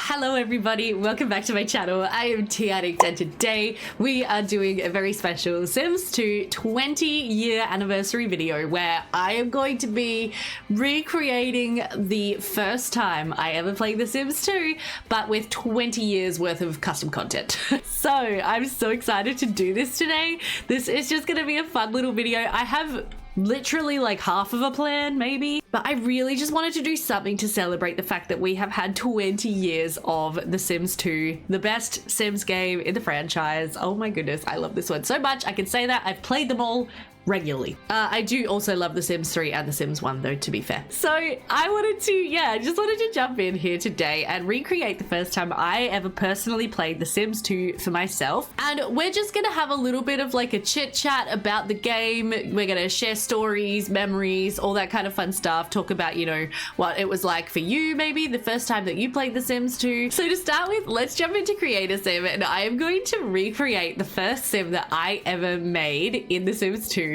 Hello everybody, welcome back to my channel. I am Addict and today we are doing a very special Sims 2 20-year anniversary video where I am going to be recreating the first time I ever played The Sims 2, but with 20 years worth of custom content. So I'm so excited to do this today. This is just going to be a fun little video. I have literally like half of a plan maybe, but I really just wanted to do something to celebrate the fact that we have had 20 years of The Sims 2, the best Sims game in the franchise. Oh my goodness, I love this one so much. I can say that. I've played them all regularly. I do also love The Sims 3 and The Sims 1 though, to be fair. So I wanted to, just wanted to jump in here today and recreate the first time I ever personally played The Sims 2 for myself. And we're just gonna have a little bit of like a chit chat about the game. We're gonna share stories, memories, all that kind of fun stuff. Talk about, you know, what it was like for you, maybe the first time that you played The Sims 2. So to start with, let's jump into Create a Sim, and I am going to recreate the first sim that I ever made in The Sims 2.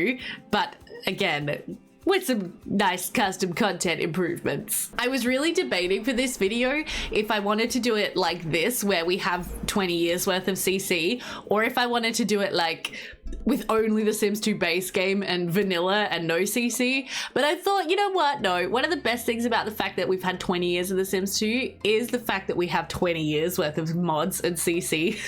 But again, with some nice custom content improvements. I was really debating for this video if I wanted to do it like this, where we have 20 years worth of CC, or if I wanted to do it like with only the Sims 2 base game and vanilla and no CC. But I thought, you know what? No, one of the best things about the fact that we've had 20 years of the Sims 2 is the fact that we have 20 years worth of mods and CC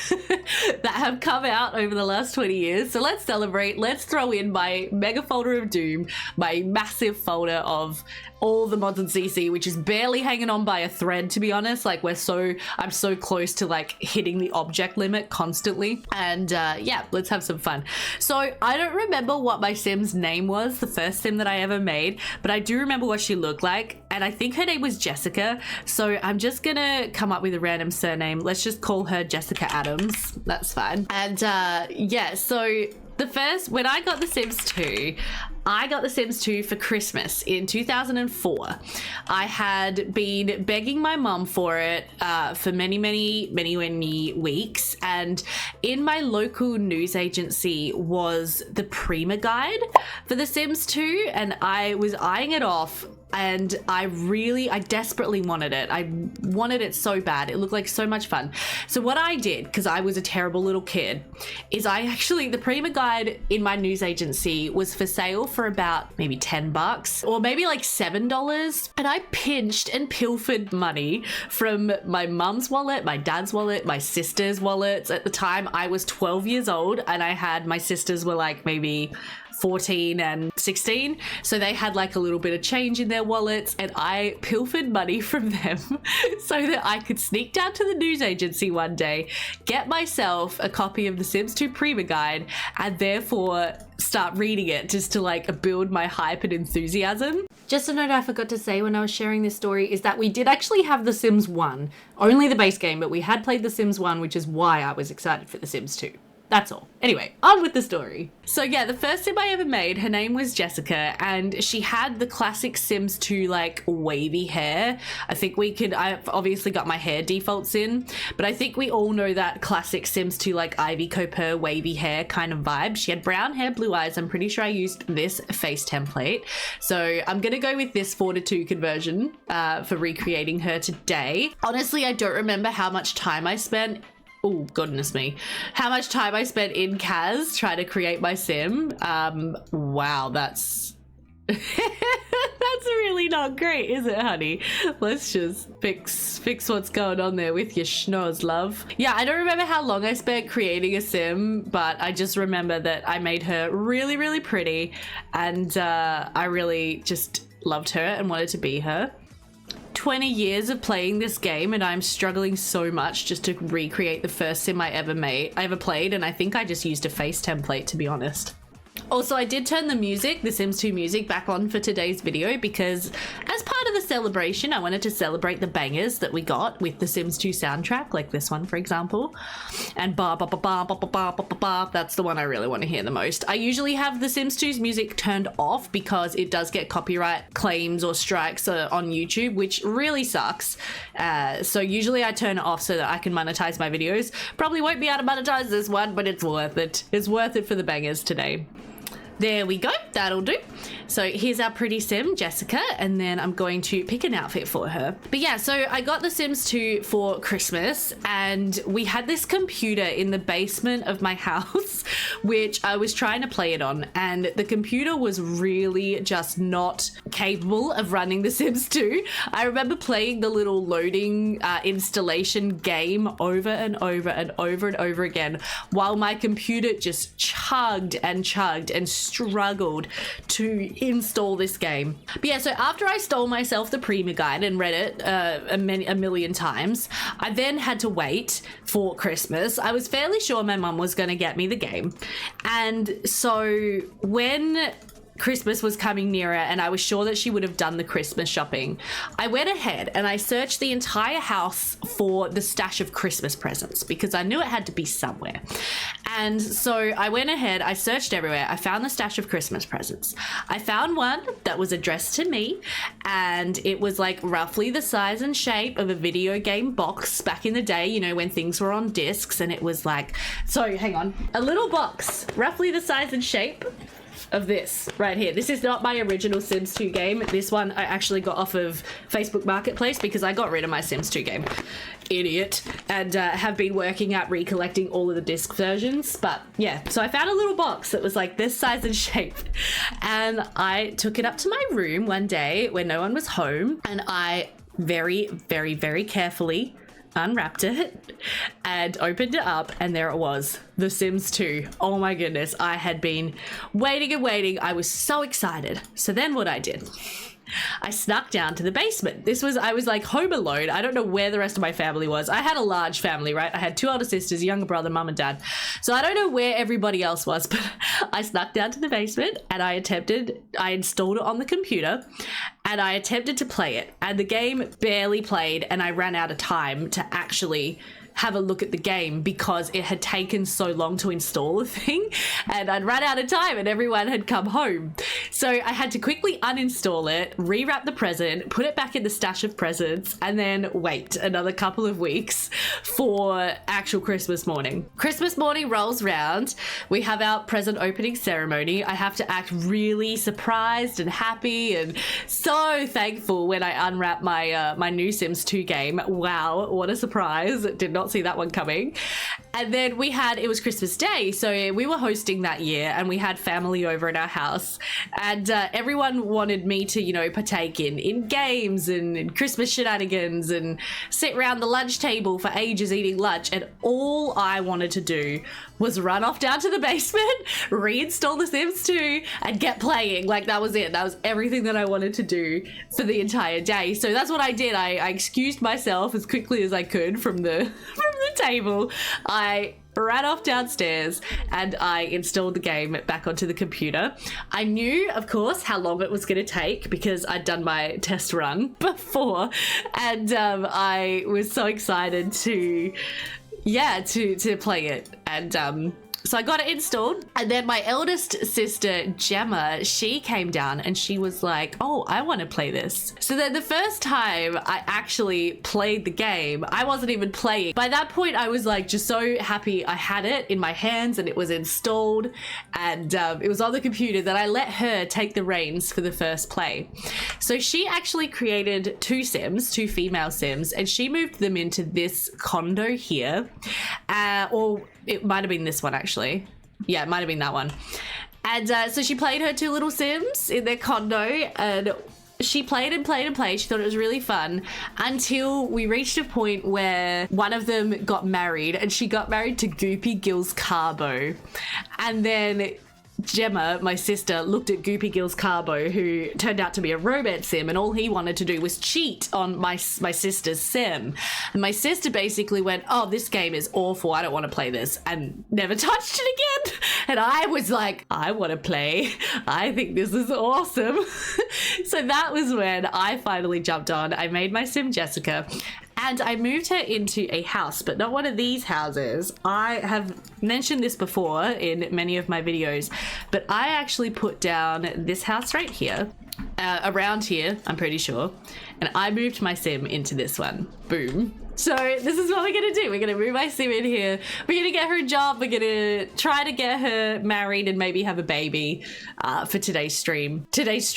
that have come out over the last 20 years. So let's celebrate. Let's throw in my mega folder of doom, my massive folder of all the mods and CC, which is barely hanging on by a thread, to be honest. Like I'm so close to like hitting the object limit constantly. And yeah, let's have some fun. So I don't remember what my Sim's name was, the first Sim that I ever made, but I do remember what she looked like. And I think her name was Jessica. So I'm just gonna come up with a random surname. Let's just call her Jessica Adams. That's fine. And yeah, so when I got The Sims 2, I got The Sims 2 for Christmas in 2004. I had been begging my mum for it for many weeks, and in my local news agency was the Prima guide for The Sims 2, and I was eyeing it off. And I desperately wanted it. I wanted it so bad. It looked like so much fun. So what I did, because I was a terrible little kid, is the Prima guide in my news agency was for sale for about maybe 10 bucks or maybe like $7. And I pinched and pilfered money from my mum's wallet, my dad's wallet, my sister's wallets. At the time I was 12 years old and my sisters were like maybe 14 and 16, so they had like a little bit of change in their wallets, and I pilfered money from them so that I could sneak down to the news agency one day, get myself a copy of The Sims 2 Prima guide, and therefore start reading it just to like build my hype and enthusiasm. Just a note I forgot to say when I was sharing this story is that we did actually have The Sims 1, only the base game, but we had played The Sims 1, which is why I was excited for The Sims 2. That's all. Anyway, on with the story. So yeah, the first Sim I ever made, her name was Jessica, and she had the classic Sims 2 like wavy hair. I've obviously got my hair defaults in, but I think we all know that classic Sims 2 like Ivy Cooper wavy hair kind of vibe. She had brown hair, blue eyes. I'm pretty sure I used this face template. So I'm gonna go with this 4:2 conversion for recreating her today. Honestly, I don't remember how much time I spent. Oh, goodness me. How much time I spent in Kaz trying to create my sim. Wow, that's that's really not great, is it, honey? Let's just fix what's going on there with your schnoz, love. Yeah, I don't remember how long I spent creating a sim, but I just remember that I made her really, really pretty, and I really just loved her and wanted to be her. 20 years of playing this game, and I'm struggling so much just to recreate the first sim I ever played, and I think I just used a face template, to be honest. Also, I did turn the Sims 2 music back on for today's video because as part of the celebration, I wanted to celebrate the bangers that we got with the Sims 2 soundtrack, like this one, for example. And ba ba ba ba ba ba ba ba ba, that's the one I really want to hear the most. I usually have the Sims 2's music turned off because it does get copyright claims or strikes on YouTube, which really sucks. So usually I turn it off so that I can monetize my videos. Probably won't be able to monetize this one, but it's worth it. It's worth it for the bangers today. There we go, that'll do. So here's our pretty sim, Jessica, and then I'm going to pick an outfit for her. But yeah, so I got The Sims 2 for Christmas, and we had this computer in the basement of my house, which I was trying to play it on, and the computer was really just not capable of running The Sims 2. I remember playing the little loading installation game over and over and over and over again while my computer just chugged and struggled to install this game. But yeah, so after I stole myself the Prima guide and read it a million times, I then had to wait for Christmas. I was fairly sure my mum was going to get me the game. And so when Christmas was coming nearer and I was sure that she would have done the Christmas shopping, I went ahead and I searched the entire house for the stash of Christmas presents because I knew it had to be somewhere. And so I went ahead, I searched everywhere, I found the stash of Christmas presents. I found one that was addressed to me, and it was like roughly the size and shape of a video game box back in the day, you know, when things were on discs, and it was like, so hang on, a little box roughly the size and shape of this right here. This is not my original Sims 2 game. This one I actually got off of Facebook Marketplace because I got rid of my Sims 2 game. Idiot. And have been working at recollecting all of the disc versions. But yeah, so I found a little box that was like this size and shape. And I took it up to my room one day when no one was home, and I very, very, very carefully unwrapped it and opened it up, and there it was, The Sims 2. Oh my goodness, I had been waiting and waiting. I was so excited. So then what I did, I snuck down to the basement. I was like home alone. I don't know where the rest of my family was. I had a large family, right? I had 2 older sisters, a younger brother, mum and dad. So I don't know where everybody else was, but I snuck down to the basement and I installed it on the computer and I attempted to play it. And the game barely played, and I ran out of time to actually have a look at the game because it had taken so long to install the thing, and I'd run out of time and everyone had come home. So I had to quickly uninstall it, rewrap the present, put it back in the stash of presents, and then wait another couple of weeks for actual Christmas morning. Christmas morning rolls round. We have our present opening ceremony. I have to act really surprised and happy and so thankful when I unwrap my new Sims 2 game. Wow, what a surprise. Did not see that one coming. And then it was Christmas Day, so we were hosting that year and we had family over at our house, and everyone wanted me to, you know, partake in games and Christmas shenanigans and sit around the lunch table for ages eating lunch, and all I wanted to do was run off down to the basement, reinstall The Sims 2 and get playing. Like, that was it. That was everything that I wanted to do for the entire day. So that's what I did. I excused myself as quickly as I could from the table. I ran off downstairs and I installed the game back onto the computer. I knew, of course, how long it was going to take because I'd done my test run before, and I was so excited to play it. And so I got it installed, and then my eldest sister, Gemma, she came down and she was like, oh, I want to play this. So then the first time I actually played the game, I wasn't even playing. By that point, I was like just so happy I had it in my hands and it was installed, and it was on the computer that I let her take the reins for the first play. So she actually created 2 Sims, 2 female Sims, and she moved them into this condo here, or it might have been this one actually. Yeah, it might have been that one. And so she played her 2 little Sims in their condo, and she played and played and played. She thought it was really fun until we reached a point where one of them got married, and she got married to Goopy Gills Carbo. And then Gemma, my sister, looked at Goopy Gills Carbo, who turned out to be a romance sim, and all he wanted to do was cheat on my sister's sim. And my sister basically went, oh, this game is awful, I don't want to play this, and never touched it again. And I was like, I want to play. I think this is awesome. So that was when I finally jumped on. I made my sim Jessica, and I moved her into a house, but not one of these houses. I have mentioned this before in many of my videos, but I actually put down this house right here, around here, I'm pretty sure, and I moved my sim into this one. Boom. So this is what we're gonna do. We're gonna move my sim in here. We're gonna get her a job. We're gonna try to get her married and maybe have a baby for today's stream. Today's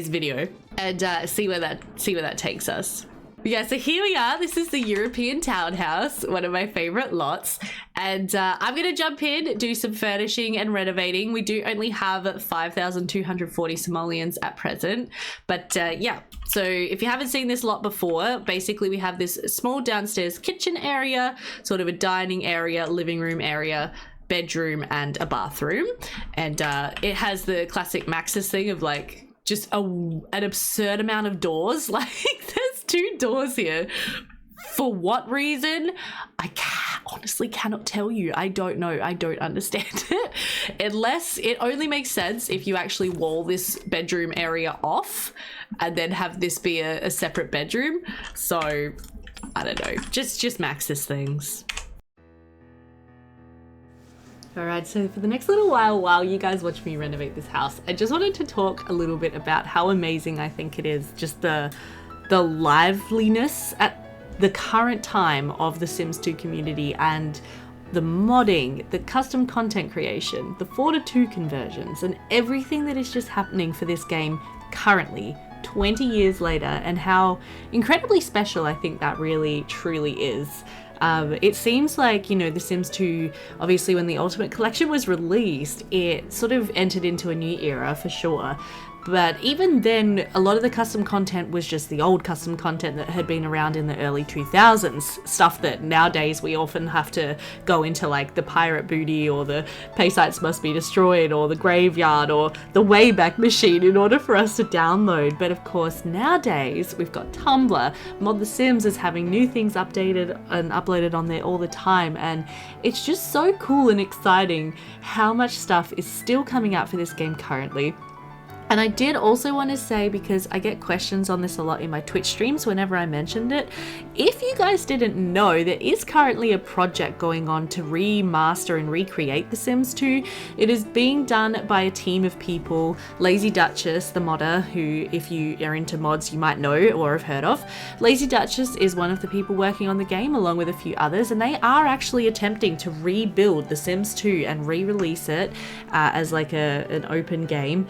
video, and see where that takes us. Yeah, so here we are. This is the European townhouse, one of my favorite lots. And I'm going to jump in, do some furnishing and renovating. We do only have 5,240 simoleons at present. But yeah, so if you haven't seen this lot before, basically we have this small downstairs kitchen area, sort of a dining area, living room area, bedroom, and a bathroom. And it has the classic Maxis thing of like just an absurd amount of doors. Like there's 2 doors here. For what reason? I honestly cannot tell you. I don't know. I don't understand it. Unless it only makes sense if you actually wall this bedroom area off and then have this be a separate bedroom. So I don't know. Just Maxis things. Alright, so for the next little while you guys watch me renovate this house, I just wanted to talk a little bit about how amazing I think it is, just the liveliness at the current time of the Sims 2 community, and the modding, the custom content creation, the 4:2 conversions, and everything that is just happening for this game currently, 20 years later, and how incredibly special I think that really truly is. It seems like, you know, The Sims 2, obviously when the Ultimate Collection was released, it sort of entered into a new era for sure. But even then, a lot of the custom content was just the old custom content that had been around in the early 2000s. Stuff that nowadays we often have to go into, like the pirate booty or the pay sites must be destroyed or the graveyard or the Wayback Machine in order for us to download. But of course, nowadays we've got Tumblr. Mod The Sims is having new things updated and uploaded on there all the time. And it's just so cool and exciting how much stuff is still coming out for this game currently. And I did also want to say, because I get questions on this a lot in my Twitch streams whenever I mentioned it, if you guys didn't know, there is currently a project going on to remaster and recreate The Sims 2. It is being done by a team of people. Lazy Duchess, the modder, who if you are into mods you might know or have heard of. Lazy Duchess is one of the people working on the game along with a few others, and they are actually attempting to rebuild The Sims 2 and re-release it as like an open game.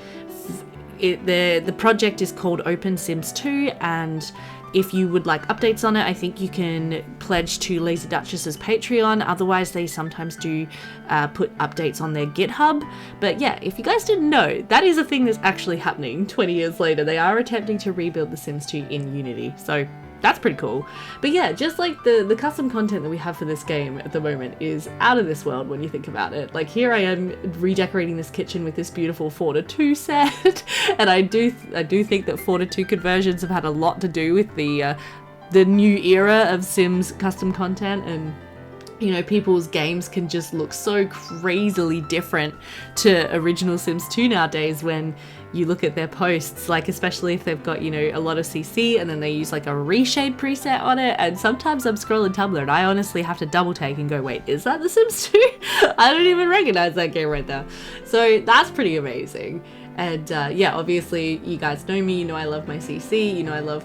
The project is called Open Sims 2, and if you would like updates on it, I think you can pledge to Lazy Duchess's Patreon. Otherwise, they sometimes do put updates on their GitHub. But yeah, if you guys didn't know, that is a thing that's actually happening 20 years later. They are attempting to rebuild The Sims 2 in Unity. So that's pretty cool. But yeah, just like the custom content that we have for this game at the moment is out of this world when you think about it. Like here I am redecorating this kitchen with this beautiful 4:2 set, and I do think that 4:2 conversions have had a lot to do with the new era of Sims custom content, and you know, people's games can just look so crazily different to original Sims 2 nowadays when you look at their posts, like especially if they've got, you know, a lot of CC and then they use like a reshade preset on it. And sometimes I'm scrolling Tumblr and I honestly have to double take and go, wait, is that The Sims 2? I don't even recognize that game right now. So that's pretty amazing. And yeah, obviously you guys know me, you know I love my CC, you know I love,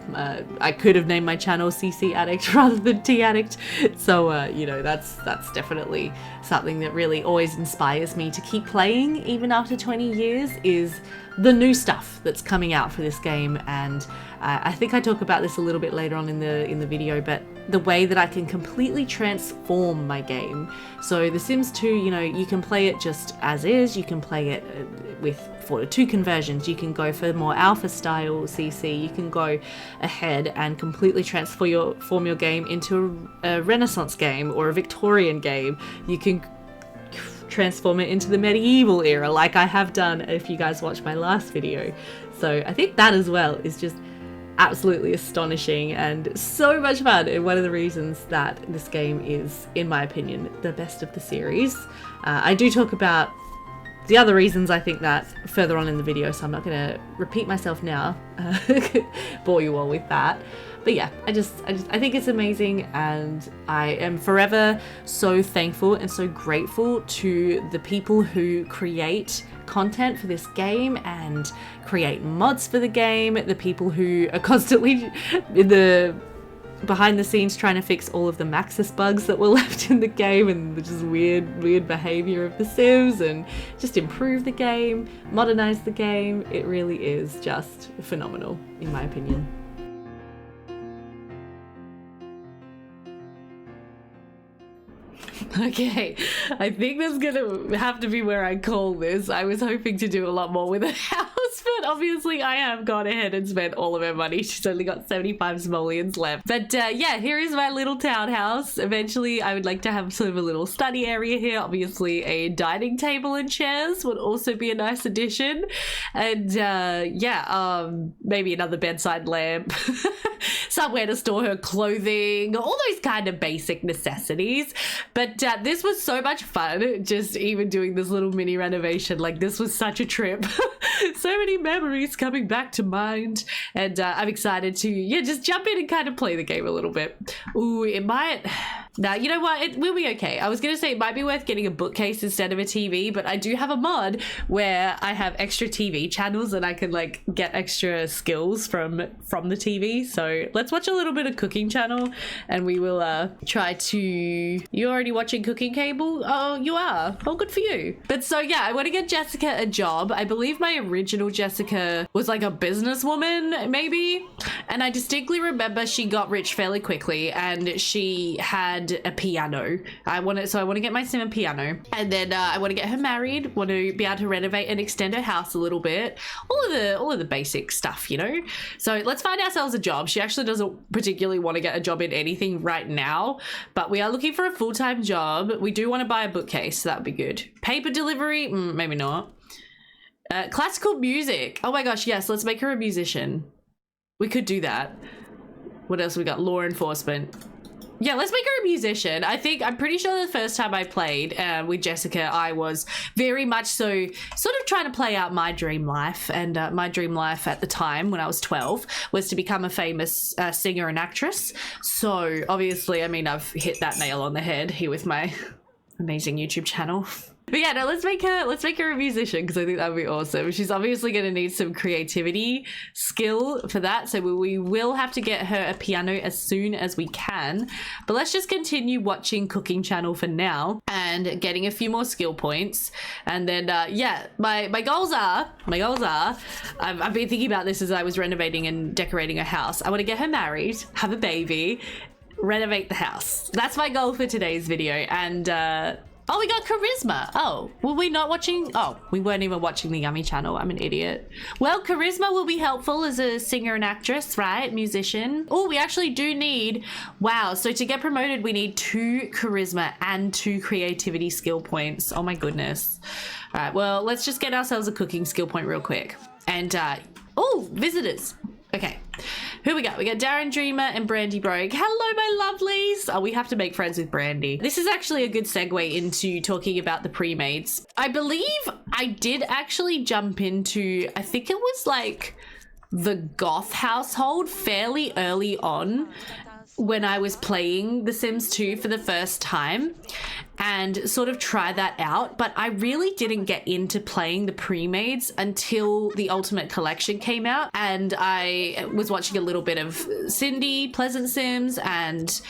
I could have named my channel CC Addict rather than T Addict. So, you know, that's definitely something that really always inspires me to keep playing even after 20 years is the new stuff that's coming out for this game. And I think I talk about this a little bit later on in the video, but the way that I can completely transform my game. So The Sims 2, you know, you can play it just as is, you can play it with 4:2 conversions, you can go for more alpha style CC, you can go ahead and completely transform your game into a Renaissance game or a Victorian game. You can transform it into the medieval era like I have done if you guys watched my last video. So I think that as well is just absolutely astonishing and so much fun, and one of the reasons that this game is, in my opinion, the best of the series. I do talk about the other reasons I think that further on in the video, so I'm not going to repeat myself now, bore you all with that. But yeah, I think it's amazing, and I am forever so thankful and so grateful to the people who create content for this game and create mods for the game, the people who are constantly in the behind the scenes trying to fix all of the Maxis bugs that were left in the game and the just weird behavior of the Sims, and just improve the game, modernize the game. It really is just phenomenal, in my opinion. Okay, I think that's gonna have to be where I call this. I was hoping to do a lot more with a house, but obviously I have gone ahead and spent all of her money. She's only got 75 simoleons left. But yeah, here is my little townhouse. Eventually, I would like to have sort of a little study area here. Obviously, a dining table and chairs would also be a nice addition. And yeah, maybe another bedside lamp. Somewhere to store her clothing, all those kind of basic necessities. But this was so much fun, just even doing this little mini renovation. Like, this was such a trip. So many memories coming back to mind, and I'm excited to, yeah, just jump in and kind of play the game a little bit. Ooh, it might... Nah, you know what? It will be okay. I was going to say it might be worth getting a bookcase instead of a TV, but I do have a mod where I have extra TV channels and I can, like, get extra skills from the TV. So let's watch a little bit of Cooking Channel, and we will try to... You're already watching Cooking Cable? Oh, you are? Oh, good for you. But so, yeah, I want to get Jessica a job. I believe my original Jessica was like a businesswoman, maybe? And I distinctly remember she got rich fairly quickly, and she had a piano. I want to get my sim a piano, and then I want to get her married, want to be able to renovate and extend her house a little bit, all of the basic stuff, you know. So let's find ourselves a job. She actually doesn't particularly want to get a job in anything right now, but we are looking for a full-time job. We do want to buy a bookcase, so that would be good. Paper delivery, maybe not. Classical music, oh my gosh, yes, let's make her a musician. We could do that. What else we got? Law enforcement. Yeah, let's make her a musician. I'm pretty sure the first time I played with Jessica, I was very much so sort of trying to play out my dream life. And my dream life at the time when I was 12 was to become a famous singer and actress. So obviously, I mean, I've hit that nail on the head here with my amazing YouTube channel. But yeah, no, let's make her a musician, because I think that would be awesome. She's obviously going to need some creativity skill for that, so we will have to get her a piano as soon as we can. But let's just continue watching Cooking Channel for now and getting a few more skill points. And then yeah, my goals are I've been thinking about this as I was renovating and decorating a house. I want to get her married, have a baby, renovate the house. That's my goal for today's video. And oh, we got charisma. Oh, were we not watching? Oh, we weren't even watching the Yummy channel. I'm an idiot. Well, charisma will be helpful as a singer and actress, right? Musician. Oh, we actually do need, wow. So to get promoted, we need 2 charisma and 2 creativity skill points. Oh my goodness. All right, well, let's just get ourselves a cooking skill point real quick. And, oh, visitors. Okay, who we got? We got Darren Dreamer and Brandy Brogue. Hello, my lovelies. Oh, we have to make friends with Brandy. This is actually a good segue into talking about the pre-mades. I believe I did actually jump into, I think it was like the goth household fairly early on when I was playing The Sims 2 for the first time, and sort of try that out. But I really didn't get into playing the pre-mades until the Ultimate Collection came out, and I was watching a little bit of Cindy, Pleasant Sims, and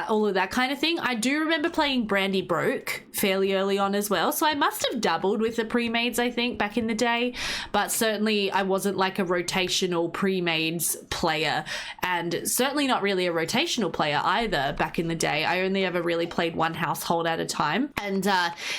all of that kind of thing. I do remember playing Brandy Broke fairly early on as well, so I must have dabbled with the pre-mades, I think, back in the day, but certainly I wasn't like a rotational pre-mades player, and certainly not really a rotational player either back in the day. I only ever really played one household at a time, and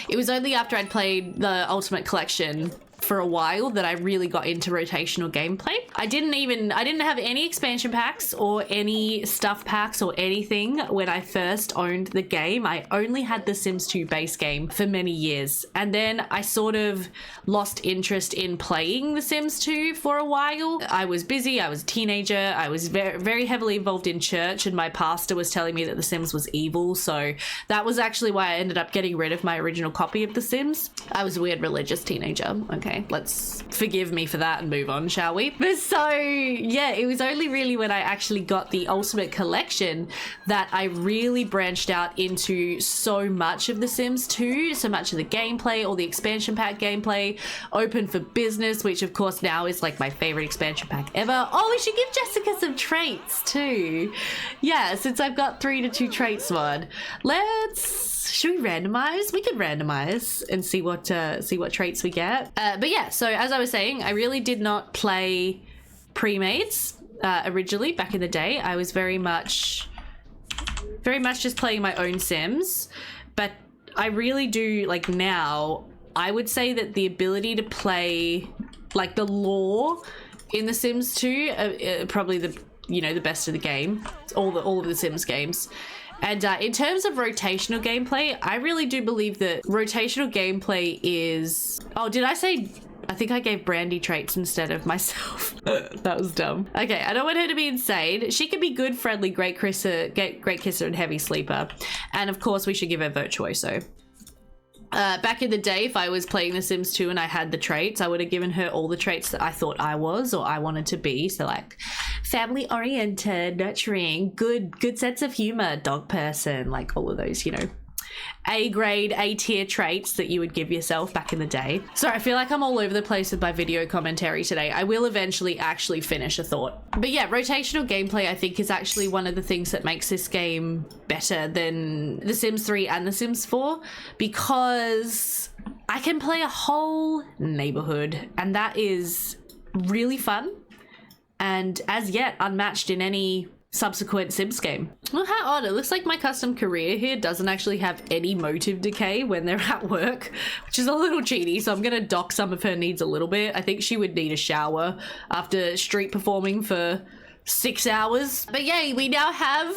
it was only after I'd played the Ultimate Collection for a while that I really got into rotational gameplay. I didn't have any expansion packs or any stuff packs or anything when I first owned the game. I only had the Sims 2 base game for many years, and then I sort of lost interest in playing the Sims 2 for a while. I was busy, I was a teenager, I was very, very heavily involved in church, and my pastor was telling me that the Sims was evil, so that was actually why I ended up getting rid of my original copy of the Sims. I was a weird religious teenager, okay. Okay, let's forgive me for that and move on, shall we? But so, yeah, it was only really when I actually got the Ultimate Collection that I really branched out into so much of The Sims 2, so much of the gameplay, all the expansion pack gameplay, Open for Business, which of course now is like my favorite expansion pack ever. Oh, we should give Jessica some traits too. Yeah, since I've got 3 to 2 traits mod. Should we randomize? We could randomize and see what traits we get. But yeah, so as I was saying, I really did not play pre-mades originally back in the day. I was very much just playing my own Sims. But I really do, like now, I would say that the ability to play like the lore in The Sims 2 probably the best of the game, all of the Sims games. And in terms of rotational gameplay, I really do believe that rotational gameplay is... Oh, did I say... I think I gave Brandy traits instead of myself. That was dumb. Okay, I don't want her to be insane. She can be good, friendly, great kisser, and heavy sleeper. And of course, we should give her virtuoso. Back in the day, if I was playing The Sims 2 and I had the traits, I would have given her all the traits that I thought I was or I wanted to be. So like family-oriented, nurturing, good sense of humor, dog person, like all of those, A grade, A tier traits that you would give yourself back in the day. Sorry, I feel like I'm all over the place with my video commentary today. I will eventually actually finish a thought. But yeah, rotational gameplay I think is actually one of the things that makes this game better than The Sims 3 and The Sims 4, because I can play a whole neighborhood and that is really fun and as yet unmatched in any subsequent Sims game. Well, how odd. It looks like my custom career here doesn't actually have any motive decay when they're at work, which is a little cheaty, so I'm gonna dock some of her needs a little bit. I think she would need a shower after street performing for 6 hours. But yay, we now have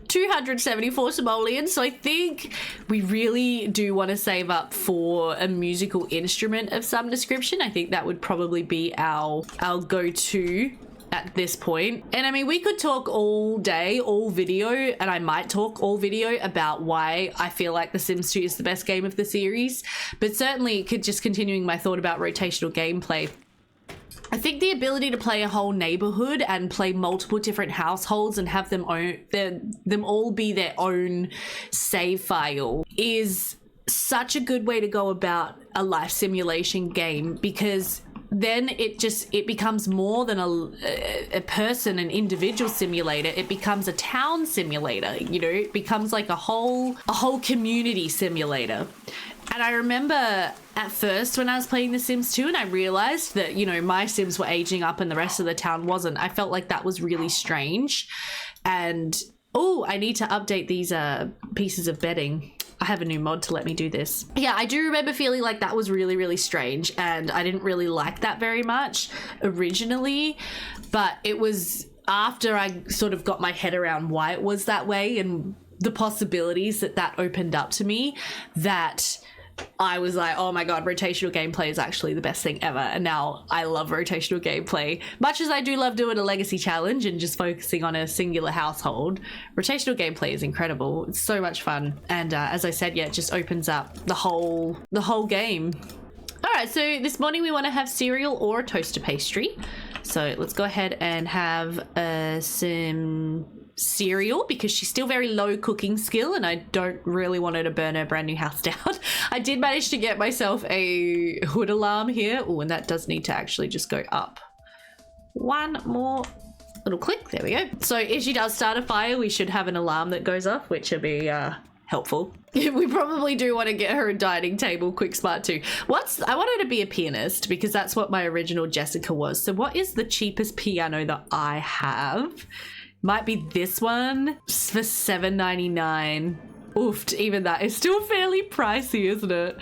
274 simoleons, so I think we really do want to save up for a musical instrument of some description. I think that would probably be our go-to at this point. And I mean, we could talk all day, all video, and I might talk all video about why I feel like The Sims 2 is the best game of the series, but certainly just continuing my thought about rotational gameplay. I think the ability to play a whole neighborhood and play multiple different households and have them all be their own save file is such a good way to go about a life simulation game, because then it becomes more than a person, an individual simulator. It becomes a town simulator, it becomes like a whole community simulator. And I remember at first when I was playing The Sims 2 and I realized that, my Sims were aging up and the rest of the town wasn't, I felt like that was really strange. And, oh, I need to update these pieces of bedding. I have a new mod to let me do this. Yeah, I do remember feeling like that was really, really strange, and I didn't really like that very much originally, but it was after I sort of got my head around why it was that way and the possibilities that opened up to me, that I was like, oh my god, rotational gameplay is actually the best thing ever. And now I love rotational gameplay. Much as I do love doing a legacy challenge and just focusing on a singular household, rotational gameplay is incredible. It's so much fun. And as I said, yeah, it just opens up the whole game. All right, so this morning we want to have cereal or a toaster pastry. So let's go ahead and have some cereal, because she's still very low cooking skill and I don't really want her to burn her brand new house down. I did manage to get myself a hood alarm here. Oh, and that does need to actually just go up one more little click. There we go. So if she does start a fire, we should have an alarm that goes off, which will be helpful. We probably do want to get her a dining table quick smart too. I want her to be a pianist, because that's what my original Jessica was. So what is the cheapest piano that I have? Might be this one for $7.99. Oof, even that is still fairly pricey, isn't it?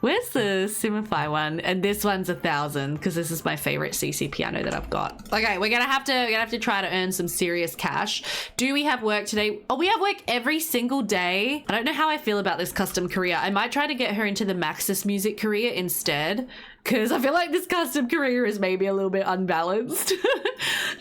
Where's the Simify one? And this one's $1,000, because this is my favorite CC piano that I've got. Okay, we're gonna have to try to earn some serious cash. Do we have work today? Oh, we have work every single day. I don't know how I feel about this custom career. I might try to get her into the Maxis music career instead, because I feel like this custom career is maybe a little bit unbalanced.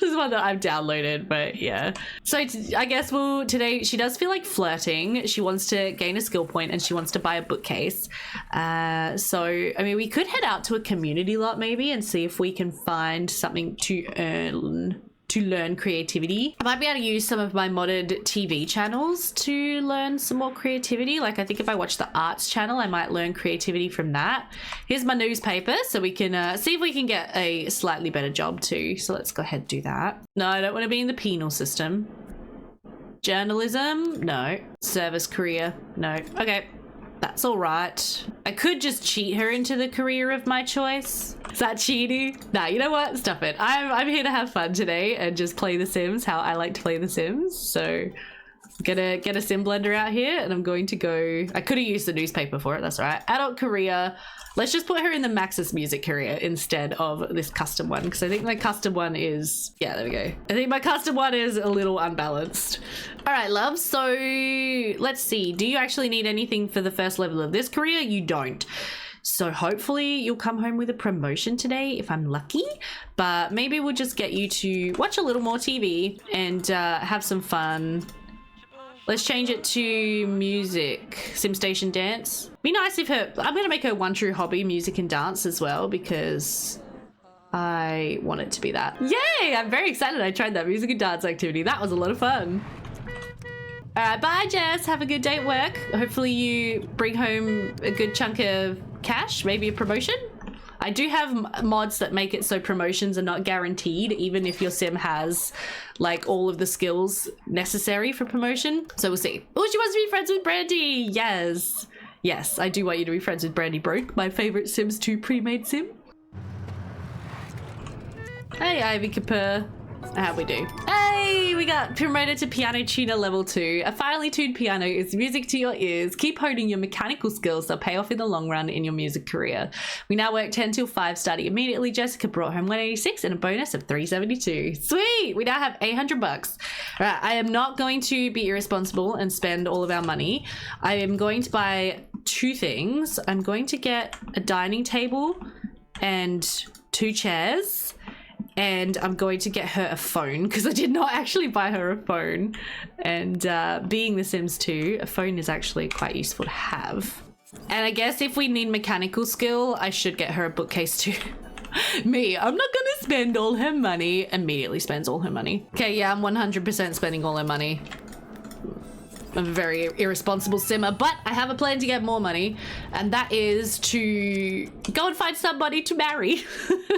This is one that I've downloaded, but yeah. So I guess today she does feel like flirting. She wants to gain a skill point and she wants to buy a bookcase. So, I mean, we could head out to a community lot maybe and see if we can find something to learn creativity. I might be able to use some of my modded TV channels to learn some more creativity. Like I think if I watch the arts channel, I might learn creativity from that. Here's my newspaper so we can see if we can get a slightly better job too. So let's go ahead and do that. No, I don't want to be in the penal system. Journalism? No. Service career? No. Okay. That's all right. I could just cheat her into the career of my choice. Is that cheating? Nah, you know what? Stuff it. I'm here to have fun today and just play The Sims how I like to play The Sims. So I'm gonna get a sim blender out here and I'm going to go. I could have used the newspaper for it. That's all right. Adult career. Let's just put her in the Maxis music career instead of this custom one because I think my custom one is, yeah, there we go. I think my custom one is a little unbalanced. All right, love. So let's see. Do you actually need anything for the first level of this career? You don't. So hopefully you'll come home with a promotion today if I'm lucky, but maybe we'll just get you to watch a little more TV and have some fun. Let's change it to music, SimStation dance. Be nice if I'm gonna make her one true hobby, music and dance as well, because I want it to be that. Yay, I'm very excited I tried that music and dance activity. That was a lot of fun. All right, bye Jess, have a good day at work. Hopefully you bring home a good chunk of cash, maybe a promotion. I do have mods that make it so promotions are not guaranteed, even if your sim has like all of the skills necessary for promotion. So we'll see. Oh, she wants to be friends with Brandy. Yes. Yes, I do want you to be friends with Brandy Broke, my favorite Sims 2 pre-made sim. Hey, Ivy Kapur. How'd we do? Hey, we got promoted to piano tuner level 2. A finely tuned piano is music to your ears. Keep honing your mechanical skills. They'll pay off in the long run in your music career. We now work 10 till 5 starting immediately. Jessica brought home 186 and a bonus of 372. Sweet! We now have 800 bucks. All right, I am not going to be irresponsible and spend all of our money. I am going to buy 2 things. I'm going to get a dining table and 2 chairs. And I'm going to get her a phone because I did not actually buy her a phone. And being The Sims 2, a phone is actually quite useful to have. And I guess if we need mechanical skill, I should get her a bookcase too. Me, I'm not gonna spend all her money. Immediately spends all her money. Okay, yeah, I'm 100% spending all her money. I'm a very irresponsible simmer, but I have a plan to get more money, and that is to go and find somebody to marry.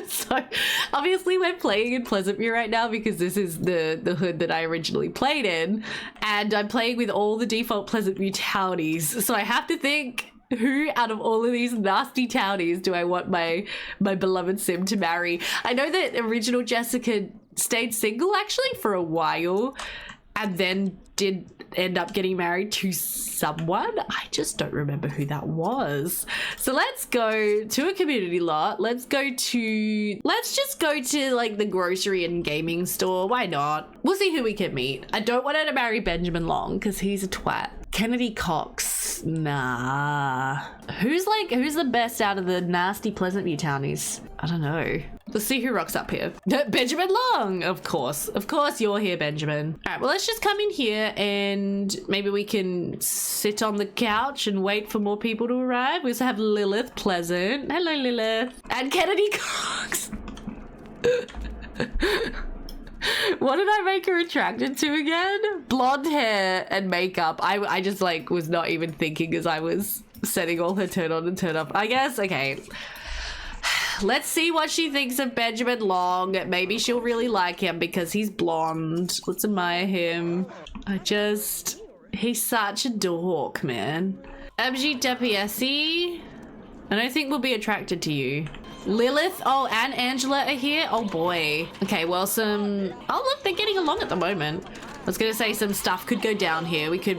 So obviously we're playing in Pleasantview right now because this is the hood that I originally played in, and I'm playing with all the default Pleasantview townies. So I have to think, who out of all of these nasty townies do I want my beloved sim to marry? I know that original Jessica stayed single actually for a while, and then did end up getting married to someone. I just don't remember who that was. So let's go to a community lot. Let's just go to like the grocery and gaming store. Why not? We'll see who we can meet. I don't want her to marry Benjamin Long because he's a twat. Kennedy Cox. Nah. Who's the best out of the nasty Pleasantview townies? I don't know. Let's see who rocks up here. Benjamin Long, of course. Of course you're here, Benjamin. All right, well, let's just come in here and maybe we can sit on the couch and wait for more people to arrive. We also have Lilith Pleasant. Hello, Lilith. And Kennedy Cox. What did I make her attracted to again? Blonde hair and makeup. I just like was not even thinking as I was setting all her turn on and turn off. I guess, okay. Let's see what she thinks of Benjamin Long. Maybe she'll really like him because he's blonde. Let's admire him. He's such a dork, man. Abhijit Depiesi. I don't think we'll be attracted to you. Lilith, oh, and Angela are here. Oh boy. Okay, well, oh look, they're getting along at the moment. I was gonna say some stuff could go down here. We could,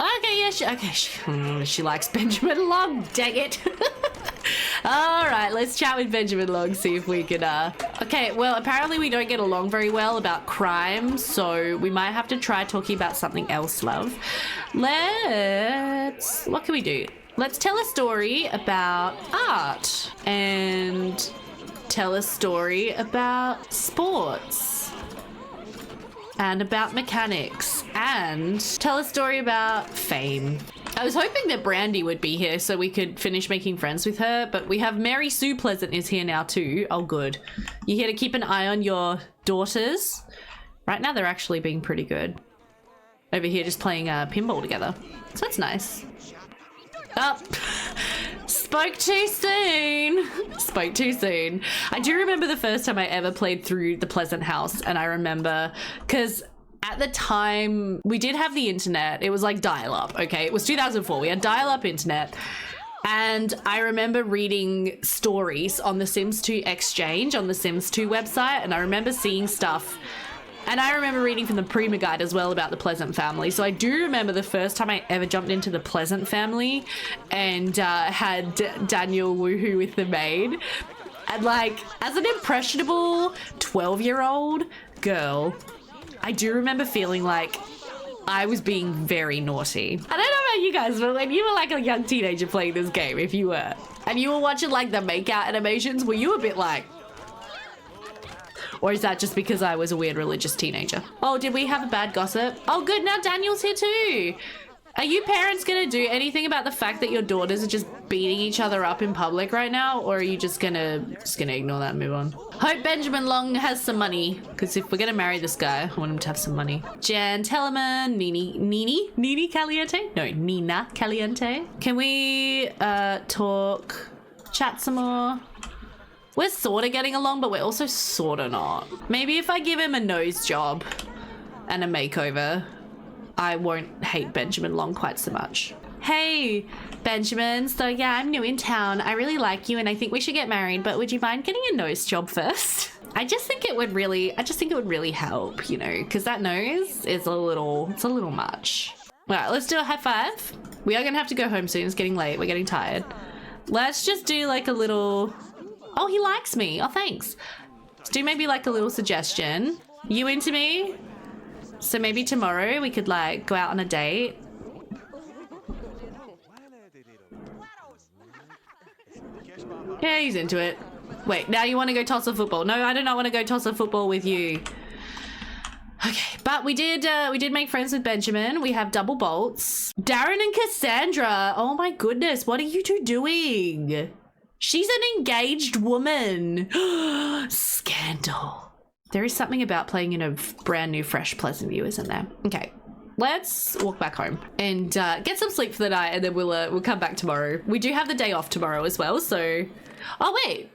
okay, yeah, she likes Benjamin Long, dang it. All right, let's chat with Benjamin Long, see if we can, okay, well, apparently we don't get along very well about crime, so we might have to try talking about something else, love. What can we do? Let's tell a story about art and tell a story about sports and about mechanics and tell a story about fame. I was hoping that Brandy would be here so we could finish making friends with her, but we have Mary Sue Pleasant is here now too. Oh, good. You're here to keep an eye on your daughters. Right now they're actually being pretty good. Over here just playing pinball together. So that's nice. Oh, spoke too soon. Spoke too soon. I do remember the first time I ever played through the Pleasant House, and I remember because at the time we did have the internet. It was like dial-up, okay? It was 2004. We had dial-up internet. And I remember reading stories on the Sims 2 Exchange on the Sims 2 website, and I remember seeing stuff. And I remember reading from the Prima Guide as well about the Pleasant family. So I do remember the first time I ever jumped into the Pleasant family and had Daniel woohoo with the maid. And like, as an impressionable 12-year-old girl, I do remember feeling like I was being very naughty. I don't know about you guys, but when you were like a young teenager playing this game, if you were, and you were watching like the makeout animations, were you a bit like, or is that just because I was a weird religious teenager? Oh, did we have a bad gossip? Oh, good. Now Daniel's here too. Are you parents going to do anything about the fact that your daughters are just beating each other up in public right now? Or are you just gonna ignore that and move on? Hope Benjamin Long has some money. Because if we're going to marry this guy, I want him to have some money. Jan Tellerman, Nini Caliente? No, Nina Caliente. Can we chat some more? We're sort of getting along, but we're also sort of not. Maybe if I give him a nose job and a makeover, I won't hate Benjamin Long quite so much. Hey, Benjamin. So yeah, I'm new in town. I really like you and I think we should get married, but would you mind getting a nose job first? I just think it would really help, you know, because that nose is it's a little much. All right, let's do a high five. We are gonna have to go home soon. It's getting late. We're getting tired. Let's just do like a little... Oh, he likes me. Oh, thanks. Let's do maybe like a little suggestion. You into me? So maybe tomorrow we could like go out on a date. Yeah, he's into it. Wait, now you want to go toss a football? No, I do not want to go toss a football with you. Okay, but we did make friends with Benjamin. We have double bolts. Darren and Cassandra. Oh my goodness, what are you two doing? She's an engaged woman. Scandal. There is something about playing in a brand new, fresh, Pleasant View, isn't there? Okay, let's walk back home and get some sleep for the night, and then we'll come back tomorrow. We do have the day off tomorrow as well, so... Oh, wait.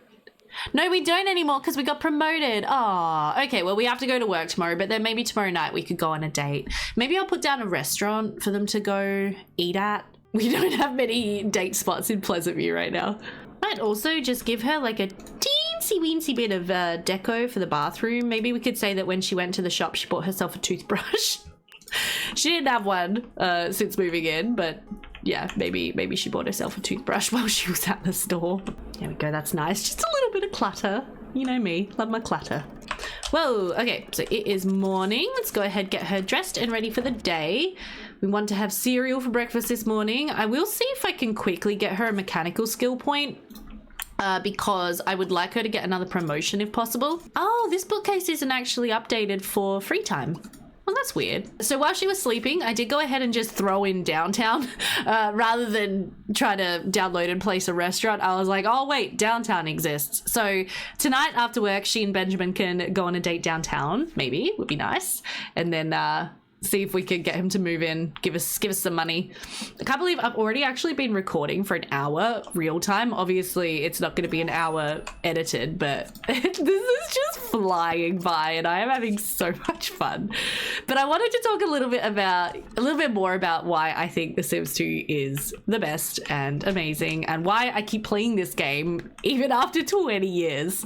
No, we don't anymore because we got promoted. Oh, okay. Well, we have to go to work tomorrow, but then maybe tomorrow night we could go on a date. Maybe I'll put down a restaurant for them to go eat at. We don't have many date spots in Pleasant View right now. Might also just give her like a teensy-weensy bit of deco for the bathroom. Maybe we could say that when she went to the shop, she bought herself a toothbrush. She didn't have one since moving in, but yeah, maybe she bought herself a toothbrush while she was at the store. There we go, that's nice. Just a little bit of clutter. You know me, love my clutter. Whoa, okay, so it is morning. Let's go ahead, get her dressed and ready for the day. We want to have cereal for breakfast this morning. I will see if I can quickly get her a mechanical skill point because I would like her to get another promotion if possible. Oh, this bookcase isn't actually updated for free time. Well, that's weird. So while she was sleeping, I did go ahead and just throw in downtown rather than try to download and place a restaurant. I was like, oh wait, downtown exists. So tonight after work, she and Benjamin can go on a date downtown. Maybe would be nice. And then see if we could get him to move in, give us some money. I can't believe I've already actually been recording for an hour real time. Obviously it's not going to be an hour edited, but this is just flying by and I am having so much fun. But I wanted to talk a little bit more about why I think The Sims 2 is the best and amazing, and why I keep playing this game even after 20 years.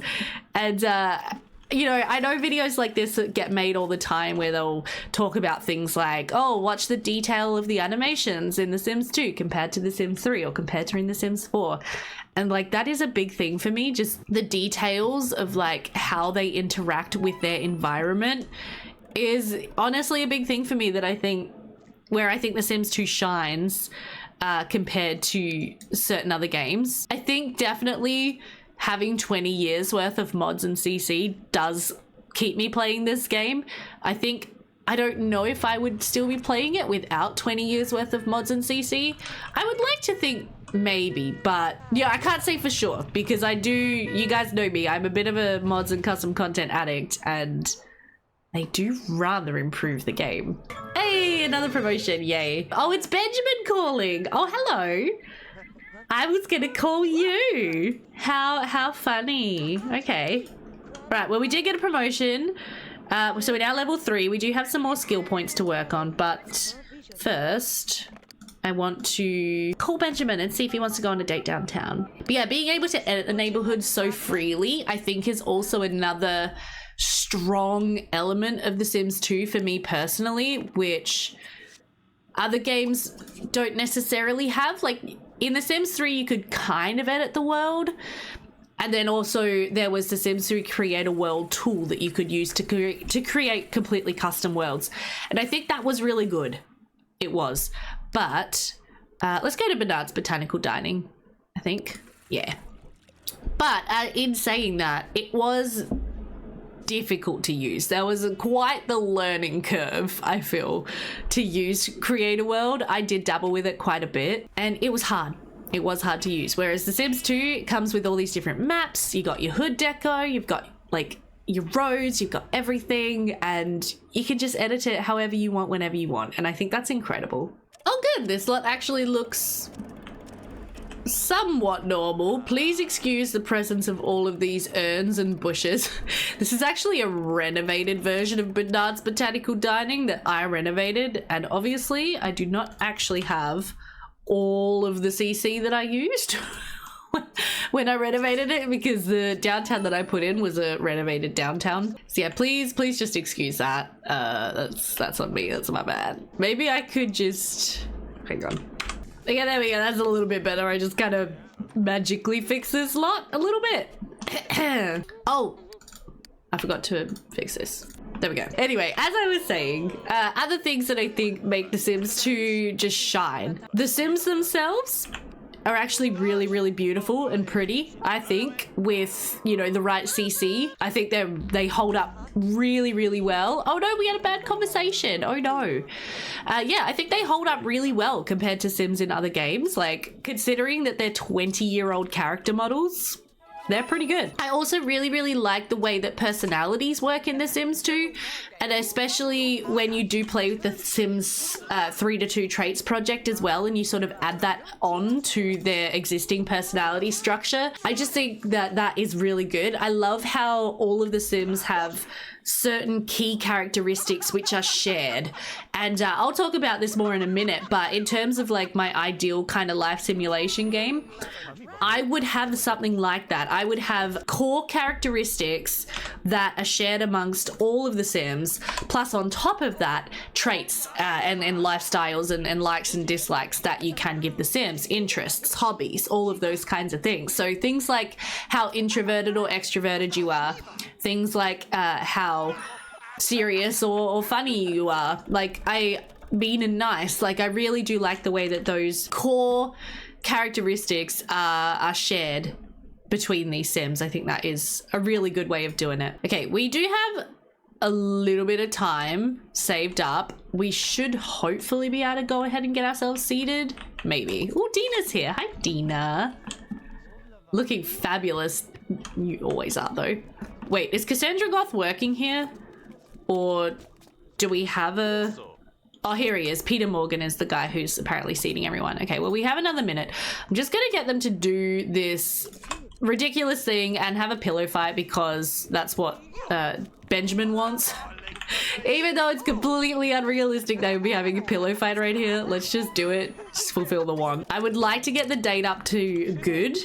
And you know, I know videos like this that get made all the time where they'll talk about things like, oh, watch the detail of the animations in The Sims 2 compared to The Sims 3 or compared to in The Sims 4. And like, that is a big thing for me. Just the details of like how they interact with their environment is honestly a big thing for me, that I think where I think The Sims 2 shines compared to certain other games. I think definitely having 20 years worth of mods and CC does keep me playing this game. I don't know if I would still be playing it without 20 years worth of mods and CC. I would like to think maybe, but yeah, I can't say for sure because you guys know me, I'm a bit of a mods and custom content addict, and they do rather improve the game. Hey, another promotion, yay. Oh, it's Benjamin calling. Oh, hello. I was gonna call you. How funny. Okay. Right, well, we did get a promotion. So we're now level 3. We do have some more skill points to work on, but first I want to call Benjamin and see if he wants to go on a date downtown. But yeah, being able to edit the neighborhood so freely, I think, is also another strong element of The Sims 2 for me personally, which other games don't necessarily have. Like in The Sims 3, you could kind of edit the world. And then also there was the Sims 3 Create a World tool that you could use to create completely custom worlds. And I think that was really good. It was. But let's go to Bernard's Botanical Dining, I think. Yeah. But in saying that, it was difficult to use. There was quite the learning curve, I feel, to use Create a World. I did dabble with it quite a bit and it was hard. It was hard to use. Whereas The Sims 2 comes with all these different maps. You got your hood deco, you've got like your roads, you've got everything, and you can just edit it however you want, whenever you want. And I think that's incredible. Oh good, this lot actually looks somewhat normal. Please excuse the presence of all of these urns and bushes. This is actually a renovated version of Bernard's Botanical Dining that I renovated, and obviously I do not actually have all of the CC that I used when I renovated it, because the downtown that I put in was a renovated downtown. So yeah, please just excuse that. That's on me, that's my bad. Maybe I could just, hang on. Okay, there we go, that's a little bit better. I just kind of magically fix this lot a little bit. Oh, I forgot to fix this. There we go. Anyway, as I was saying, other things that I think make The Sims 2 just shine. The Sims themselves are actually really, really beautiful and pretty, I think, with, you know, the right CC. I think they hold up really, really well. Oh no, we had a bad conversation. Oh no. Yeah, I think they hold up really well compared to Sims in other games. Like, considering that they're 20-year-old character models, they're pretty good. I also really, really like the way that personalities work in The Sims 2, and especially when you do play with the Sims 3-2 traits project as well, and you sort of add that on to their existing personality structure. I just think that that is really good. I love how all of the Sims have certain key characteristics which are shared, and I'll talk about this more in a minute, but in terms of like my ideal kind of life simulation game, I would have something like that. I would have core characteristics that are shared amongst all of the Sims, plus on top of that, traits and lifestyles and likes and dislikes that you can give the Sims, interests, hobbies, all of those kinds of things. So things like how introverted or extroverted you are, things like how serious or funny you are, like mean and nice. Like, I really do like the way that those core characteristics are shared between these Sims. I think that is a really good way of doing it. Okay, we do have a little bit of time saved up. We should hopefully be able to go ahead and get ourselves seated. Maybe. Oh, Dina's here. Hi, Dina. Looking fabulous. You always are, though. Wait, is Cassandra Goth working here? Or do we have a... Oh, here he is. Peter Morgan is the guy who's apparently seating everyone. Okay, well, we have another minute. I'm just gonna get them to do this ridiculous thing and have a pillow fight, because that's what Benjamin wants. Even though it's completely unrealistic they would be having a pillow fight right here, let's just do it. Just fulfill the want. I would like to get the date up to good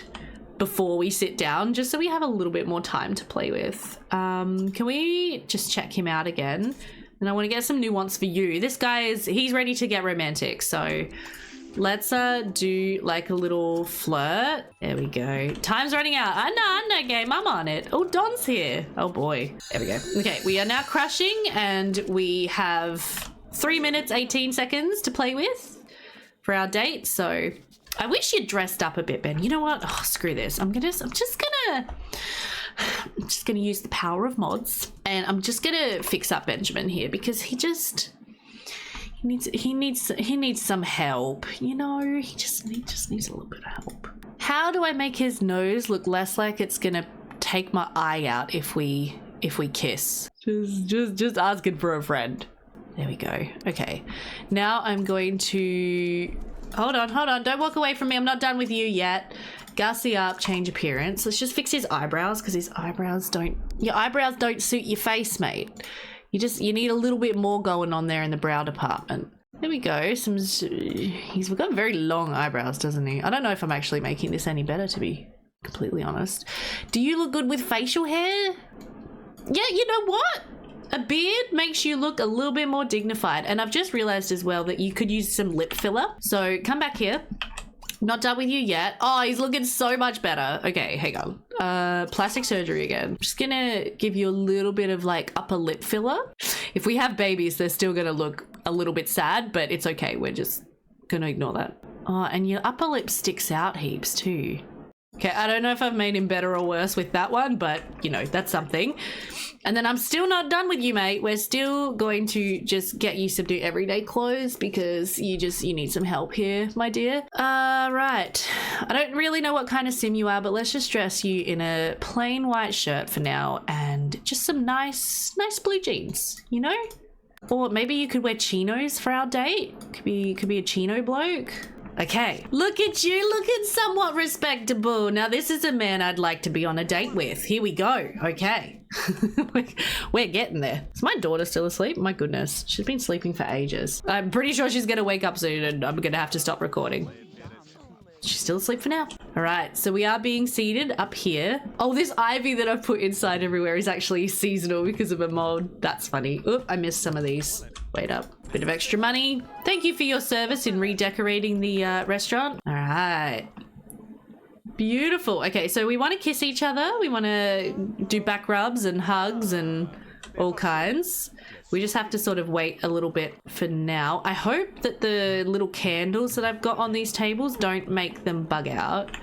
before we sit down, just so we have a little bit more time to play with. Can we just check him out again? And I want to get some nuance for you. This guy he's ready to get romantic. So let's do like a little flirt. There we go. Time's running out. I know game. I'm on it. Oh, Don's here. Oh boy. There we go. Okay, we are now crushing and we have 3 minutes, 18 seconds to play with for our date. So I wish you'd dressed up a bit, Ben. You know what? Oh, screw this. I'm just gonna use the power of mods, and I'm just gonna fix up Benjamin here because he needs some help. You know, he just needs a little bit of help. How do I make his nose look less like it's gonna take my eye out if we kiss? Just asking for a friend. There we go. Okay, now I'm going to hold on, don't walk away from me. I'm not done with you yet. Gussy up, change appearance. Let's just fix his eyebrows because your eyebrows don't suit your face, mate. You need a little bit more going on there in the brow department. There we go. He's got very long eyebrows, doesn't he? I don't know if I'm actually making this any better, to be completely honest. Do you look good with facial hair? Yeah, you know what? A beard makes you look a little bit more dignified. And I've just realized as well that you could use some lip filler. So come back here. Not done with you yet. Oh, he's looking so much better. Okay, hang on. Plastic surgery again. Just gonna give you a little bit of like upper lip filler. If we have babies, they're still gonna look a little bit sad, but it's okay. We're just gonna ignore that. Oh, and your upper lip sticks out heaps too. Okay, I don't know if I've made him better or worse with that one, but you know, that's something. And then I'm still not done with you, mate. We're still going to just get you some new everyday clothes because you need some help here, my dear. Right. I don't really know what kind of sim you are, but let's just dress you in a plain white shirt for now and just some nice blue jeans, you know? Or maybe you could wear chinos for our date. Could be a chino bloke. Okay, look at you looking somewhat respectable. Now this is a man I'd like to be on a date with. Here we go. Okay. We're getting there. Is my daughter still asleep? My goodness, she's been sleeping for ages. I'm pretty sure she's gonna wake up soon and I'm gonna have to stop recording. She's still asleep for now. All right, so we are being seated up here. Oh, this ivy that I've put inside everywhere is actually seasonal because of a mold. That's funny. Oop, I missed some of these. Wait up. Bit of extra money. Thank you for your service in redecorating the restaurant. All right. Beautiful. Okay, so we want to kiss each other. We want to do back rubs and hugs and all kinds. We just have to sort of wait a little bit for now. I hope that the little candles that I've got on these tables don't make them bug out.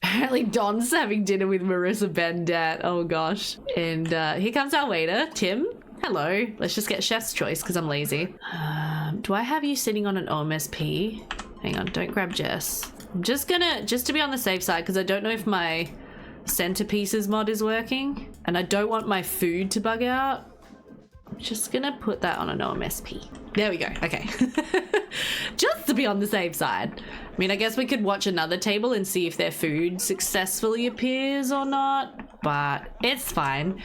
Apparently Don's having dinner with Marissa Bendat. Oh gosh. And here comes our waiter, Tim. Hello. Let's just get chef's choice because I'm lazy. Do I have you sitting on an OMSP? Hang on, don't grab Jess. I'm just to be on the safe side because I don't know if my centerpieces mod is working and I don't want my food to bug out. I'm just gonna put that on an OMSP. There we go. Okay. Just to be on the safe side. I mean, I guess we could watch another table and see if their food successfully appears or not, but it's fine.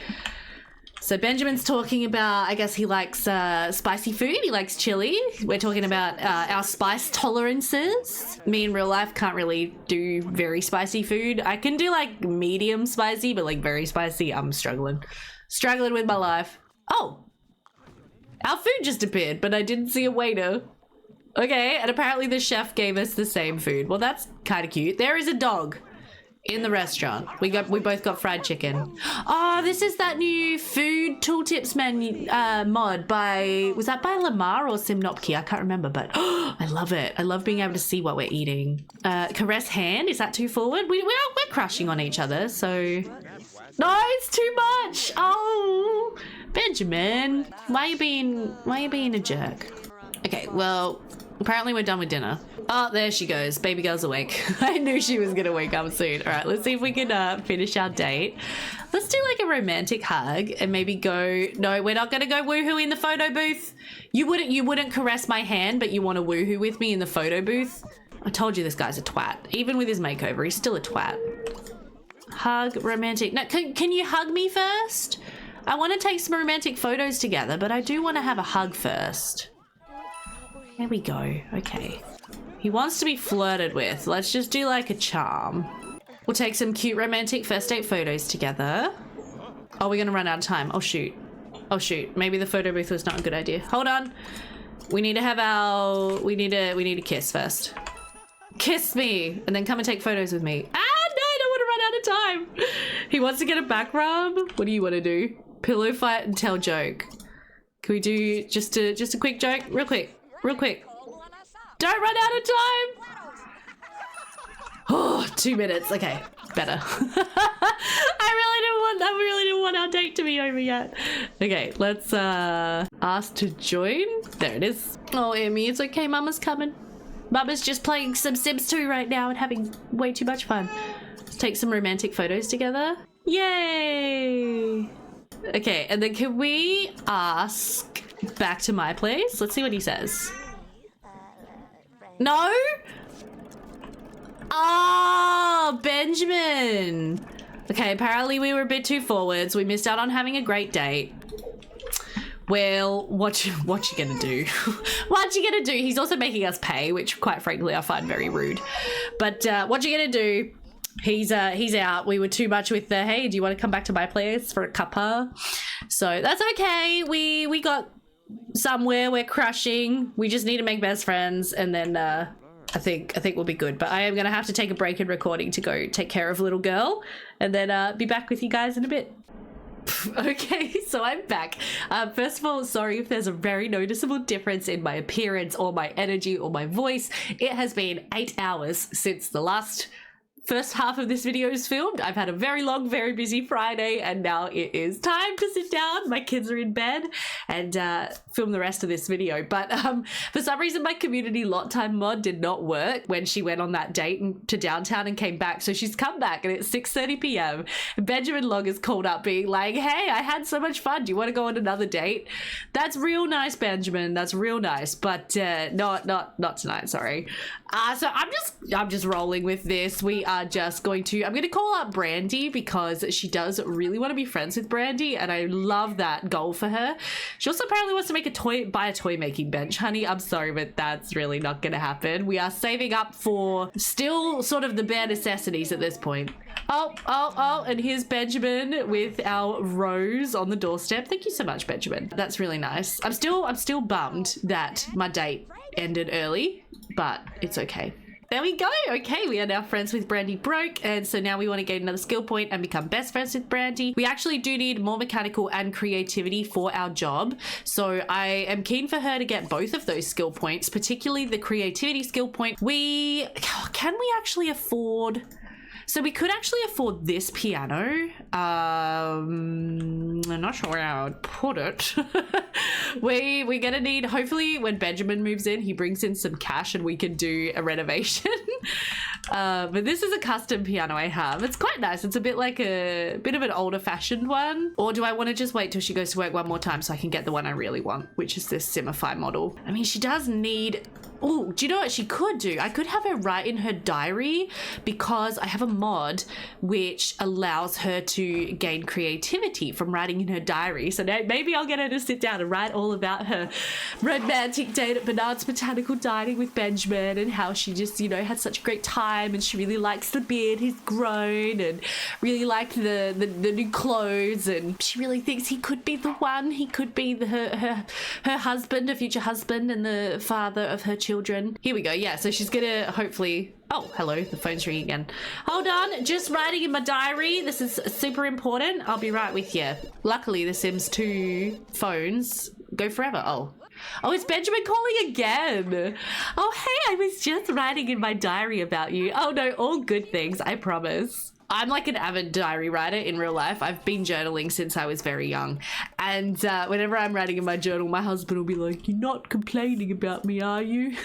So Benjamin's talking about, I guess he likes spicy food. He likes chili. We're talking about our spice tolerances. Me in real life can't really do very spicy food. I can do like medium spicy, but like very spicy, I'm struggling. Struggling with my life. Oh, our food just appeared, but I didn't see a waiter. Okay, and apparently the chef gave us the same food. Well, that's kind of cute. There is a dog in the restaurant. We both got fried chicken. Oh, this is that new food tooltips menu mod by, was that by Lamar or Simnopki? I can't remember, but I love it. I love being able to see what we're eating. Caress hand, is that too forward? We're crushing on each other, so. No, it's too much. Oh, Benjamin, why are you being a jerk? Okay, well, apparently we're done with dinner. Oh, there she goes. Baby girl's awake. I knew she was gonna wake up soon. All right, let's see if we can finish our date. Let's do like a romantic hug and maybe go. No, we're not gonna go woohoo in the photo booth. You wouldn't caress my hand, but you want to woohoo with me in the photo booth. I told you this guy's a twat. Even with his makeover, he's still a twat. Hug, romantic. No, can you hug me first? I want to take some romantic photos together, but I do want to have a hug first. There we go. Okay. He wants to be flirted with. Let's just do like a charm. We'll take some cute romantic first date photos together. Oh, we're gonna run out of time. Oh shoot. Oh shoot. Maybe the photo booth was not a good idea. Hold on. We need to have our, we need to kiss first. Kiss me and then come and take photos with me. Ah, no, I don't want to run out of time. He wants to get a back rub. What do you want to do? Pillow fight and tell joke. Can we do just a quick joke? Real quick. Real quick. Don't run out of time. Oh, 2 minutes. Okay, better. I really didn't want our date to be over yet. Okay, let's ask to join. There it is. Oh, Emmy, it's okay. Mama's coming. Mama's just playing some Sims 2 right now and having way too much fun. Let's take some romantic photos together. Yay! Okay, and then can we ask back to my place? Let's see what he says. No? Oh, Benjamin. Okay, apparently we were a bit too forwards. We missed out on having a great date. Well, what you gonna do? What you gonna do? He's also making us pay, which quite frankly I find very rude. But what you gonna do? He's out. We were too much with the, hey, do you want to come back to my place for a cuppa? So that's okay. We got somewhere. We're crushing. We just need to make best friends, and then I think we'll be good. But I am gonna have to take a break in recording to go take care of little girl, and then be back with you guys in a bit. Okay, so I'm back. First of all, sorry if there's a very noticeable difference in my appearance or my energy or my voice. It has been 8 hours since the first half of this video is filmed. I've had a very long, very busy Friday, and now it is time to sit down. My kids are in bed and film the rest of this video. But for some reason, my community lot time mod did not work when she went on that date to downtown and came back. So she's come back and it's 6:30 p.m. Benjamin Log is called up being like, hey, I had so much fun. Do you want to go on another date? That's real nice, Benjamin. That's real nice. But not tonight, sorry. So I'm just rolling with this. We are just going to, I'm going to call up Brandy because she does really want to be friends with Brandy, and I love that goal for her. She also apparently wants to buy a toy making bench. Honey, I'm sorry, but that's really not going to happen. We are saving up for still sort of the bare necessities at this point. Oh, and here's Benjamin with our rose on the doorstep. Thank you so much, Benjamin. That's really nice. I'm still bummed that my date ended early, but it's okay. There we go. Okay, we are now friends with Brandy Broke, and so now we want to gain another skill point and become best friends with Brandy. We actually do need more mechanical and creativity for our job, so I am keen for her to get both of those skill points, particularly the creativity skill point. Can we actually afford... So we could actually afford this piano. I'm not sure where I would put it. We're gonna need, hopefully when Benjamin moves in, he brings in some cash and we can do a renovation. But this is a custom piano I have. It's quite nice. It's a bit like a bit of an older fashioned one. Or do I want to just wait till she goes to work one more time so I can get the one I really want, which is this Simify model? I mean, she does need... Oh, do you know what she could do? I could have her write in her diary, because I have a mod which allows her to gain creativity from writing in her diary. So now maybe I'll get her to sit down and write all about her romantic date at Bernard's Botanical Dining with Benjamin, and how she just, you know, had such a great time, and she really likes the beard he's grown, and really liked the new clothes, and she really thinks he could be the one. He could be her husband, her future husband, and the father of her children. Here we go. Yeah, so she's gonna hopefully... Oh, hello, the phone's ringing again. Hold on, just writing in my diary. This is super important. I'll be right with you. Luckily, the Sims 2 phones go forever. Oh, it's Benjamin calling again. Oh, hey, I was just writing in my diary about you. Oh no, all good things, I promise. I'm like an avid diary writer in real life. I've been journaling since I was very young. And whenever I'm writing in my journal, my husband will be like, you're not complaining about me, are you?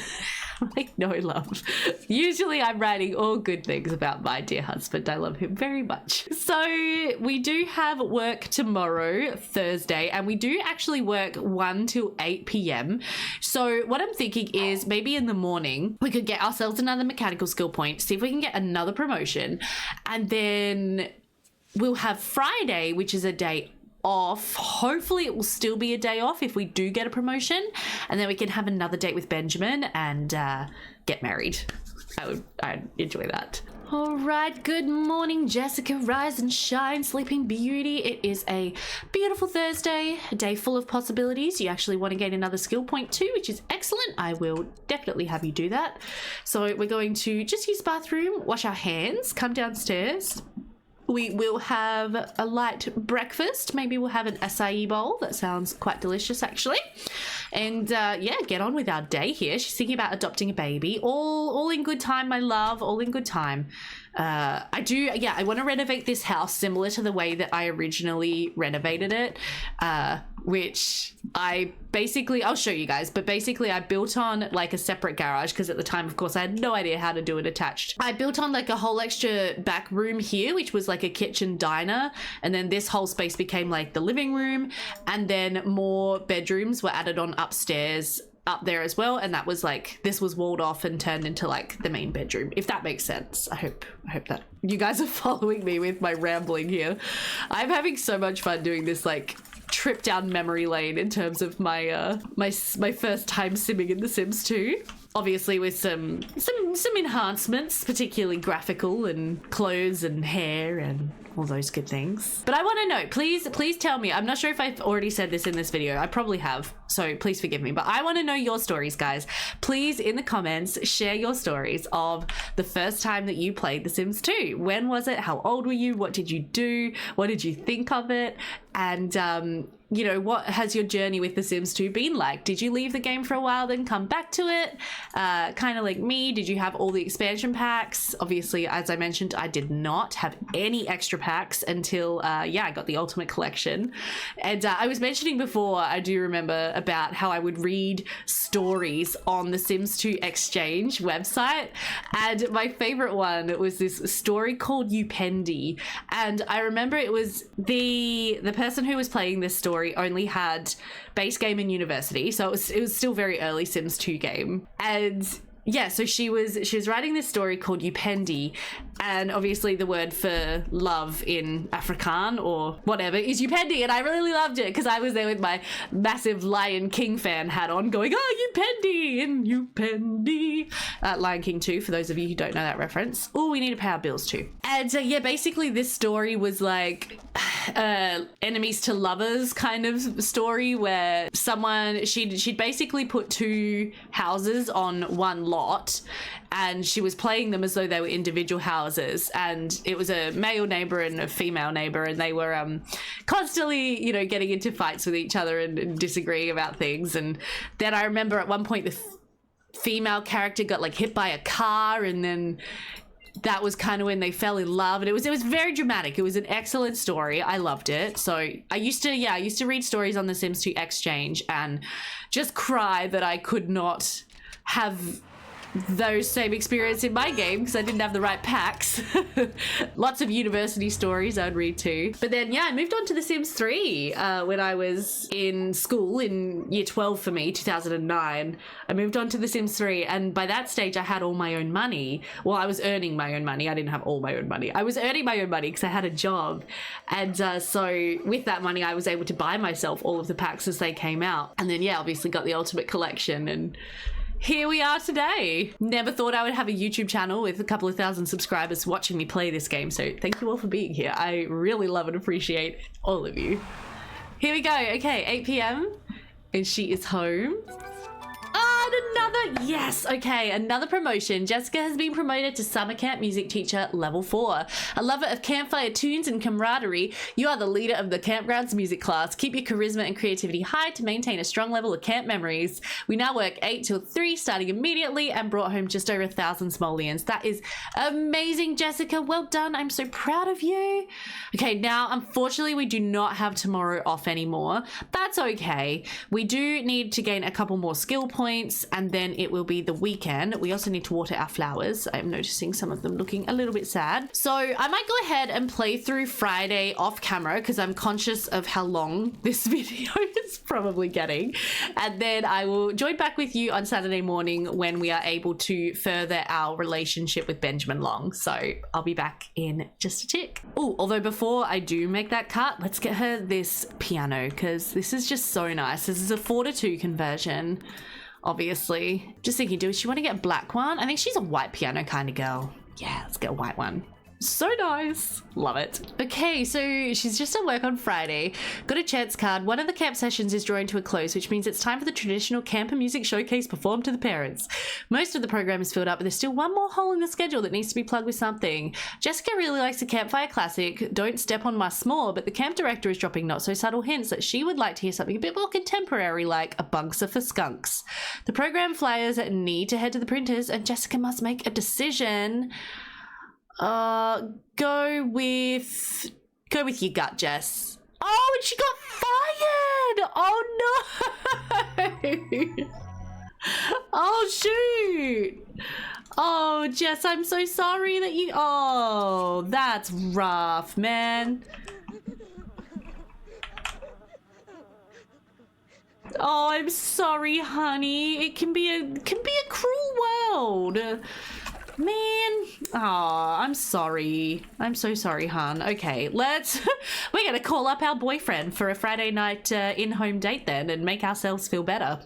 I'm like, no, love. Usually I'm writing all good things about my dear husband. I love him very much. So we do have work tomorrow, Thursday, and we do actually work 1 till 8 p.m. So what I'm thinking is maybe in the morning, we could get ourselves another mechanical skill point, see if we can get another promotion, and then we'll have Friday, which is a day off. Hopefully it will still be a day off if we do get a promotion, and then we can have another date with Benjamin and get married. I'd enjoy that. All right, good morning, Jessica. Rise and shine, sleeping beauty. It is a beautiful Thursday, a day full of possibilities. You actually want to gain another skill point too, which is excellent. I will definitely have you do that. So we're going to just use the bathroom, wash our hands, come downstairs. We will have a light breakfast. Maybe we'll have an acai bowl. That sounds quite delicious, actually. and yeah, get on with our day here. She's thinking about adopting a baby. All in good time, my love, all in good time. I want to renovate this house similar to the way that I originally renovated it, which I'll show you guys, but basically I built on like a separate garage because at the time, of course, I had no idea how to do it attached. I built on like a whole extra back room here, which was like a kitchen diner, and then this whole space became like the living room, and then more bedrooms were added on upstairs up there as well, and that was like, this was walled off and turned into like the main bedroom, if that makes sense. I hope that you guys are following me with my rambling here. I'm having so much fun doing this like trip down memory lane in terms of my my first time simming in The Sims 2. Obviously with some enhancements, particularly graphical and clothes and hair and all those good things. But I want to know, please tell me, I'm not sure if I've already said this in this video, I probably have, so please forgive me, but I want to know your stories, guys. Please, in the comments, share your stories of the first time that you played The Sims 2. When was it? How old were you? What did you do? What did you think of it? And you know, what has your journey with The Sims 2 been like? Did you leave the game for a while, then come back to it? Kind of like me, did you have all the expansion packs? Obviously, as I mentioned, I did not have any extra packs until, I got the Ultimate Collection. And I was mentioning before, I do remember about how I would read stories on the Sims 2 Exchange website. And my favorite one was this story called Upendi. And I remember it was the person who was playing this story only had base game and university, so it was still very early Sims 2 game. And yeah, so she was writing this story called Upendi, and obviously the word for love in Afrikaans or whatever is Upendi, and I really loved it because I was there with my massive Lion King fan hat on going, oh, Upendi and Upendi. Lion King 2, for those of you who don't know that reference. Oh, we need to pay our bills too. And yeah, basically this story was like enemies to lovers kind of story where she'd basically put two houses on one lot, and she was playing them as though they were individual houses, and it was a male neighbor and a female neighbor, and they were constantly, you know, getting into fights with each other and disagreeing about things. And then I remember at one point the female character got like hit by a car, and then that was kind of when they fell in love, and it was very dramatic. It was an excellent story. I loved it. So I used to read stories on the Sims 2 Exchange and just cry that I could not have those same experience in my game because I didn't have the right packs. Lots of university stories I'd read too. But then yeah, I moved on to The Sims 3 when I was in school in year 12 for me, 2009. I moved on to The Sims 3, and by that stage I had all my own money. Well, I was earning my own money. I didn't have all my own money. I was earning my own money because I had a job, and so with that money I was able to buy myself all of the packs as they came out. And then yeah, obviously got the Ultimate Collection, and here we are today. Never thought I would have a YouTube channel with a couple of thousand subscribers watching me play this game, so thank you all for being here. I really love and appreciate all of you. Here we go. Okay, 8 p.m. and she is home. Yes, okay, another promotion. Jessica has been promoted to Summer Camp Music Teacher Level 4. A lover of campfire tunes and camaraderie, you are the leader of the campground's music class. Keep your charisma and creativity high to maintain a strong level of camp memories. We now work 8 till 3, starting immediately, and brought home just over 1,000 simoleons. That is amazing, Jessica. Well done. I'm so proud of you. Okay, now, unfortunately, we do not have tomorrow off anymore. That's okay. We do need to gain a couple more skill points, and then it will be the weekend. We also need to water our flowers. I'm noticing some of them looking a little bit sad. So I might go ahead and play through Friday off camera because I'm conscious of how long this video is probably getting. And then I will join back with you on Saturday morning when we are able to further our relationship with Benjamin Long. So I'll be back in just a tick. Oh, although before I do make that cut, let's get her this piano because this is just so nice. This is a 4:2 conversion. Obviously. Just thinking, does she want to get a black one? I think she's a white piano kind of girl. Yeah, let's get a white one. So nice. Love it. Okay, so she's just at work on Friday. Got a chance card. One of the camp sessions is drawing to a close, which means it's time for the traditional camper music showcase performed to the parents. Most of the program is filled up, but there's still one more hole in the schedule that needs to be plugged with something. Jessica really likes the campfire classic, Don't Step on My S'more, but the camp director is dropping not so subtle hints that she would like to hear something a bit more contemporary, like A Bunkser for Skunks. The program flyers need to head to the printers, and Jessica must make a decision. Go with your gut, Jess. Oh, and she got fired! Oh no! Oh shoot! Oh, Jess, I'm so sorry that you... Oh, that's rough, man. Oh, I'm sorry, honey. It can be a cruel world. Man, oh, I'm sorry. I'm so sorry, hon. Okay, we're gonna call up our boyfriend for a Friday night in-home date then and make ourselves feel better.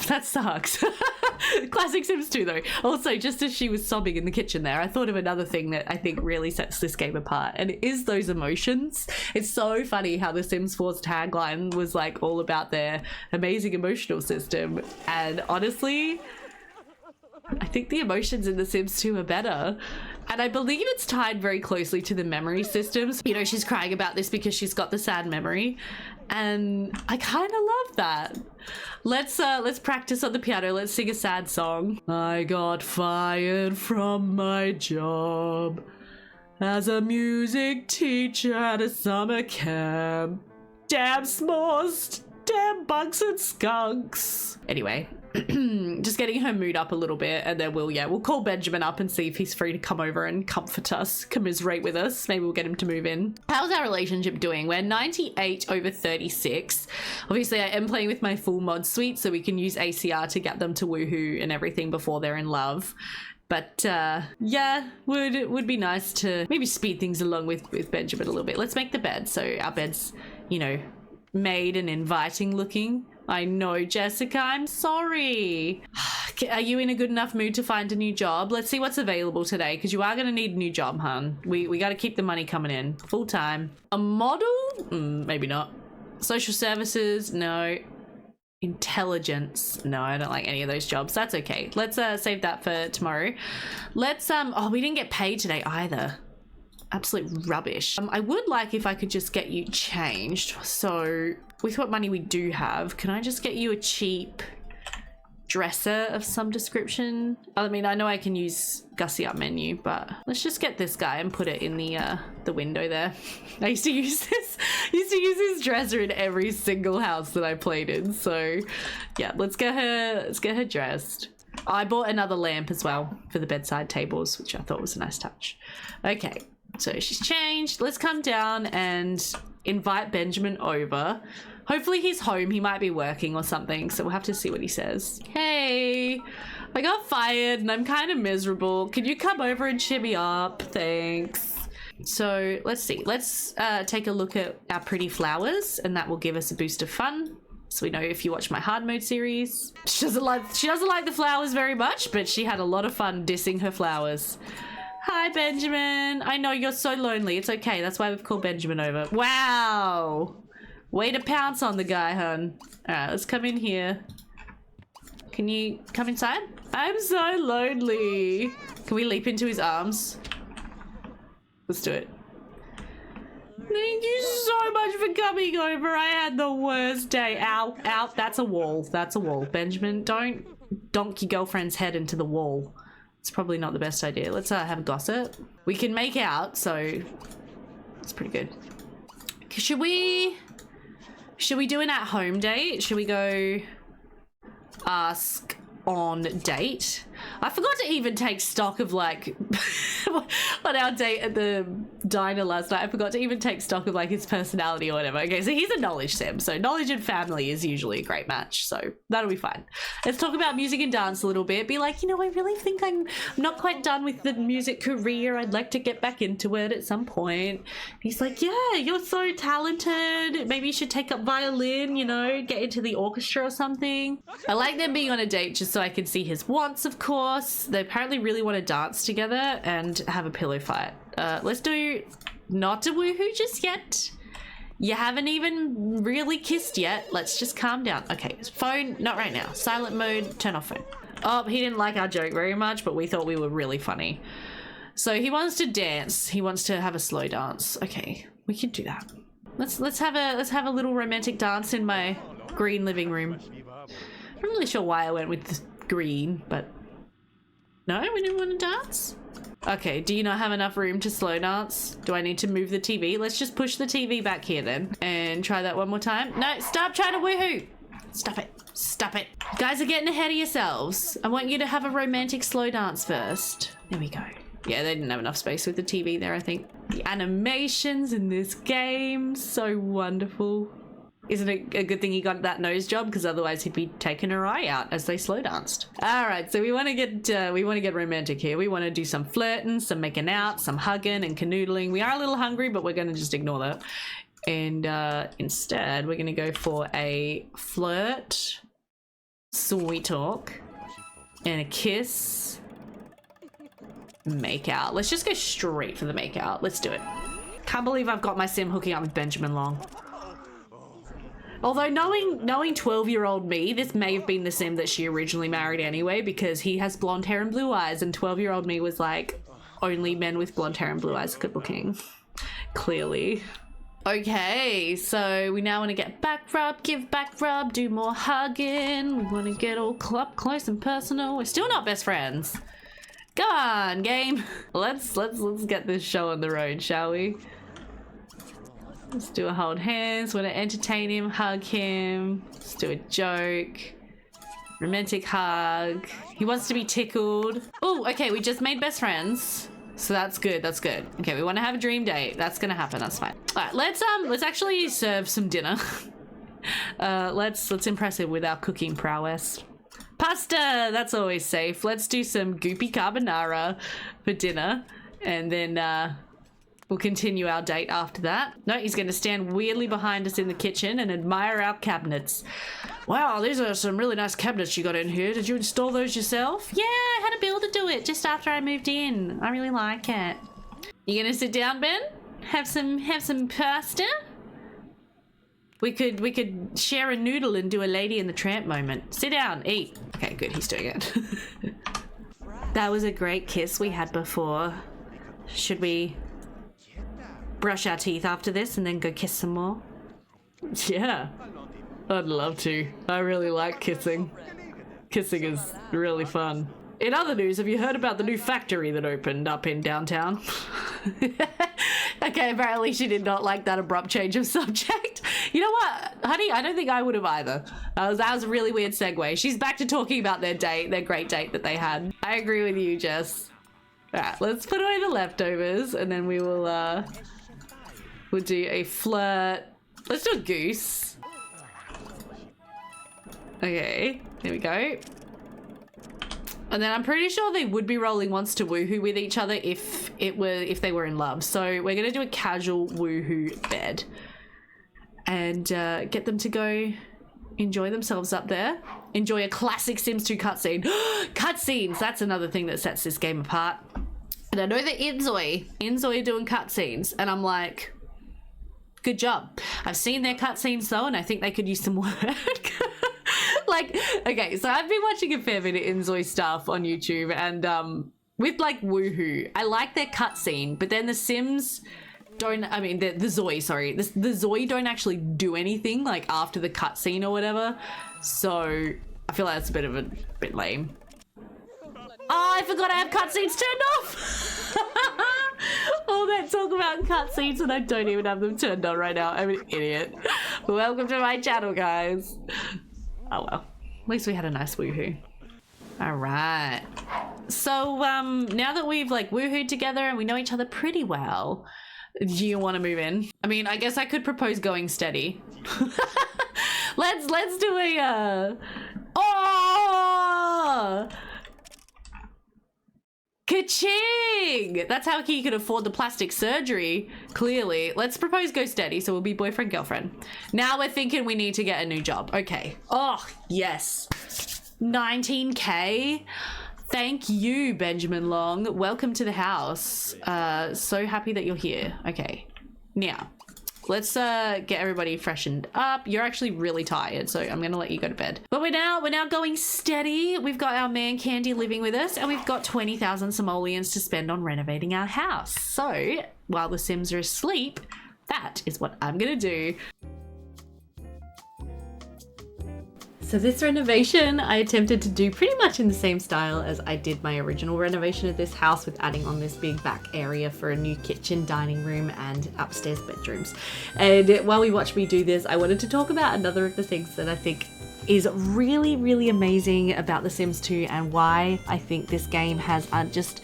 That sucks. Classic Sims 2 though. Also, just as she was sobbing in the kitchen there, I thought of another thing that I think really sets this game apart, and it is those emotions. It's so funny how the Sims 4's tagline was like all about their amazing emotional system, and honestly, I think the emotions in The Sims 2 are better. And I believe it's tied very closely to the memory systems. You know, she's crying about this because she's got the sad memory. And I kind of love that. Let's practice on the piano. Let's sing a sad song. I got fired from my job as a music teacher at a summer camp. Damn s'mores, damn bugs and skunks. Anyway, just getting her mood up a little bit, and then we'll call Benjamin up and see if he's free to come over and comfort us, commiserate with us. Maybe we'll get him to move in. How's our relationship doing? We're 98/36. Obviously, I am playing with my full mod suite, so we can use ACR to get them to woohoo and everything before they're in love. But yeah, would be nice to maybe speed things along with Benjamin a little bit. Let's make the bed so our bed's, you know, made and inviting looking. I know, Jessica, I'm sorry. Are you in a good enough mood to find a new job? Let's see what's available today, because you are going to need a new job, hun. We got to keep the money coming in. Full time. A model? Maybe not. Social services? No. Intelligence? No, I don't like any of those jobs. That's okay. Let's save that for tomorrow. Let's, oh, we didn't get paid today either. Absolute rubbish. I would like if I could just get you changed. So with what money we do have, can I just get you a cheap dresser of some description? I mean, I know I can use Gussy Up menu, but let's just get this guy and put it in the window there. I used to use this dresser in every single house that I played in. So yeah, let's get her dressed. I bought another lamp as well for the bedside tables, which I thought was a nice touch. Okay. So she's changed. Let's come down and invite Benjamin over. Hopefully he's home. He might be working or something, so we'll have to see what he says. Hey, I got fired and I'm kind of miserable. Can you come over and cheer me up? Thanks. So let's see. Let's take a look at our pretty flowers, and that will give us a boost of fun. So we know if you watch my hard mode series. She doesn't like the flowers very much, but she had a lot of fun dissing her flowers. Hi, Benjamin. I know you're so lonely. It's okay. That's why we've called Benjamin over. Wow. Way to pounce on the guy, hun. All right, let's come in here. Can you come inside? I'm so lonely. Can we leap into his arms? Let's do it. Thank you so much for coming over. I had the worst day. Ow, ow. That's a wall. That's a wall. Benjamin, don't donk your girlfriend's head into the wall. It's probably not the best idea. Let's have a gossip. We can make out, so it's pretty good. Should we do an at-home date? Should we go ask on date? I forgot to even take stock of like on our date at the diner last night. I forgot to even take stock of like his personality or whatever. Okay, so he's a knowledge sim, so knowledge and family is usually a great match, so that'll be fine. Let's talk about music and dance a little bit. Be like, you know, I really think I'm not quite done with the music career. I'd like to get back into it at some point. He's like, yeah, you're so talented. Maybe you should take up violin, you know, get into the orchestra or something. I like them being on a date just so I can see his wants, of course. course, they apparently really want to dance together and have a pillow fight. Let's do not a woohoo just yet. You haven't even really kissed yet. Let's just calm down. Okay, phone, not right now. Silent mode, turn off phone. Oh, he didn't like our joke very much, but we thought we were really funny. So he wants to dance. He wants to have a slow dance. Okay, we can do that. Let's have a little romantic dance in my green living room. I'm not really sure why I went with the green, but no, we didn't want to dance. Okay, do you not have enough room to slow dance? Do I need to move the TV? Let's just push the TV back here then and try that one more time. No, stop trying to woohoo. Stop it. Stop it. You guys are getting ahead of yourselves. I want you to have a romantic slow dance first. There we go. Yeah, they didn't have enough space with the TV there, I think. The animations in this game, so wonderful. Isn't it a good thing he got that nose job? Because otherwise he'd be taking her eye out as they slow danced. All right, so we want to get romantic here. We want to do some flirting, some making out, some hugging and canoodling. We are a little hungry, but we're going to just ignore that. And instead, we're going to go for a flirt, sweet talk, and a kiss. Make out. Let's just go straight for the make out. Let's do it. Can't believe I've got my sim hooking up with Benjamin Long. Although knowing 12-year-old me, this may have been the sim that she originally married anyway, because he has blonde hair and blue eyes, and 12-year-old me was like, only men with blonde hair and blue eyes are good looking. Clearly. Okay, so we now want to get back rub, give back rub, do more hugging. We want to get all up close and personal. We're still not best friends. Go on, game. Let's get this show on the road, shall we? Let's do a hold hands. Want to entertain him, hug him. Let's do a joke. Romantic hug. He wants to be tickled. Oh, okay, we just made best friends. So that's good, that's good. Okay, we want to have a dream date. That's gonna happen, that's fine. All right, let's actually serve some dinner. Let's impress him with our cooking prowess. Pasta, that's always safe. Let's do some goopy carbonara for dinner. And then we'll continue our date after that. No, he's gonna stand weirdly behind us in the kitchen and admire our cabinets. Wow, these are some really nice cabinets you got in here. Did you install those yourself? Yeah, I had a builder do it just after I moved in. I really like it. You gonna sit down, Ben? Have some pasta? We could share a noodle and do a Lady and the Tramp moment. Sit down, eat. Okay, good, he's doing it. That was a great kiss we had before. Should we brush our teeth after this and then go kiss some more? Yeah. I'd love to. I really like kissing. Kissing is really fun. In other news, have you heard about the new factory that opened up in downtown? Okay, apparently she did not like that abrupt change of subject. You know what, honey? I don't think I would have either. That was a really weird segue. She's back to talking about their date, their great date that they had. I agree with you, Jess. All right, let's put away the leftovers and then we will, we'll do a flirt. Let's do a goose. Okay, there we go. And then I'm pretty sure they would be rolling once to woohoo with each other if they were in love. So we're gonna do a casual woohoo bed and get them to go enjoy themselves up there. Enjoy a classic Sims 2 cutscene. Cutscenes, that's another thing that sets this game apart. And I know that Inzoi are doing cutscenes, and I'm like, good job. I've seen their cutscenes though, and I think they could use some work. Like, okay, so I've been watching a fair bit of Inzoi stuff on YouTube, and with like woohoo, I like their cutscene, but then the Sims don't, I mean, the Zoi, sorry, the Zoi don't actually do anything like after the cutscene or whatever, so I feel like that's a bit lame. Oh, I forgot I have cutscenes turned off. All that talk about cutscenes and I don't even have them turned on right now. I'm an idiot. Welcome to my channel, guys. Oh well, at least we had a nice woohoo. All right. So now that we've like woohooed together and we know each other pretty well, do you want to move in? I mean, I guess I could propose going steady. let's do a oh! Ka-ching! That's how he could afford the plastic surgery, clearly. Let's propose go steady, so we'll be boyfriend, girlfriend. Now we're thinking we need to get a new job. Okay. Oh, yes. 19K? Thank you, Benjamin Long. Welcome to the house. So happy that you're here. Okay, now let's get everybody freshened up. You're actually really tired, so I'm gonna let you go to bed. But we're now going steady. We've got our man Candy living with us, and we've got 20,000 simoleons to spend on renovating our house. So while the Sims are asleep, that is what I'm gonna do. So this renovation I attempted to do pretty much in the same style as I did my original renovation of this house, with adding on this big back area for a new kitchen, dining room, and upstairs bedrooms. And while we watch me do this, I wanted to talk about another of the things that I think is really, really amazing about The Sims 2 and why I think this game has just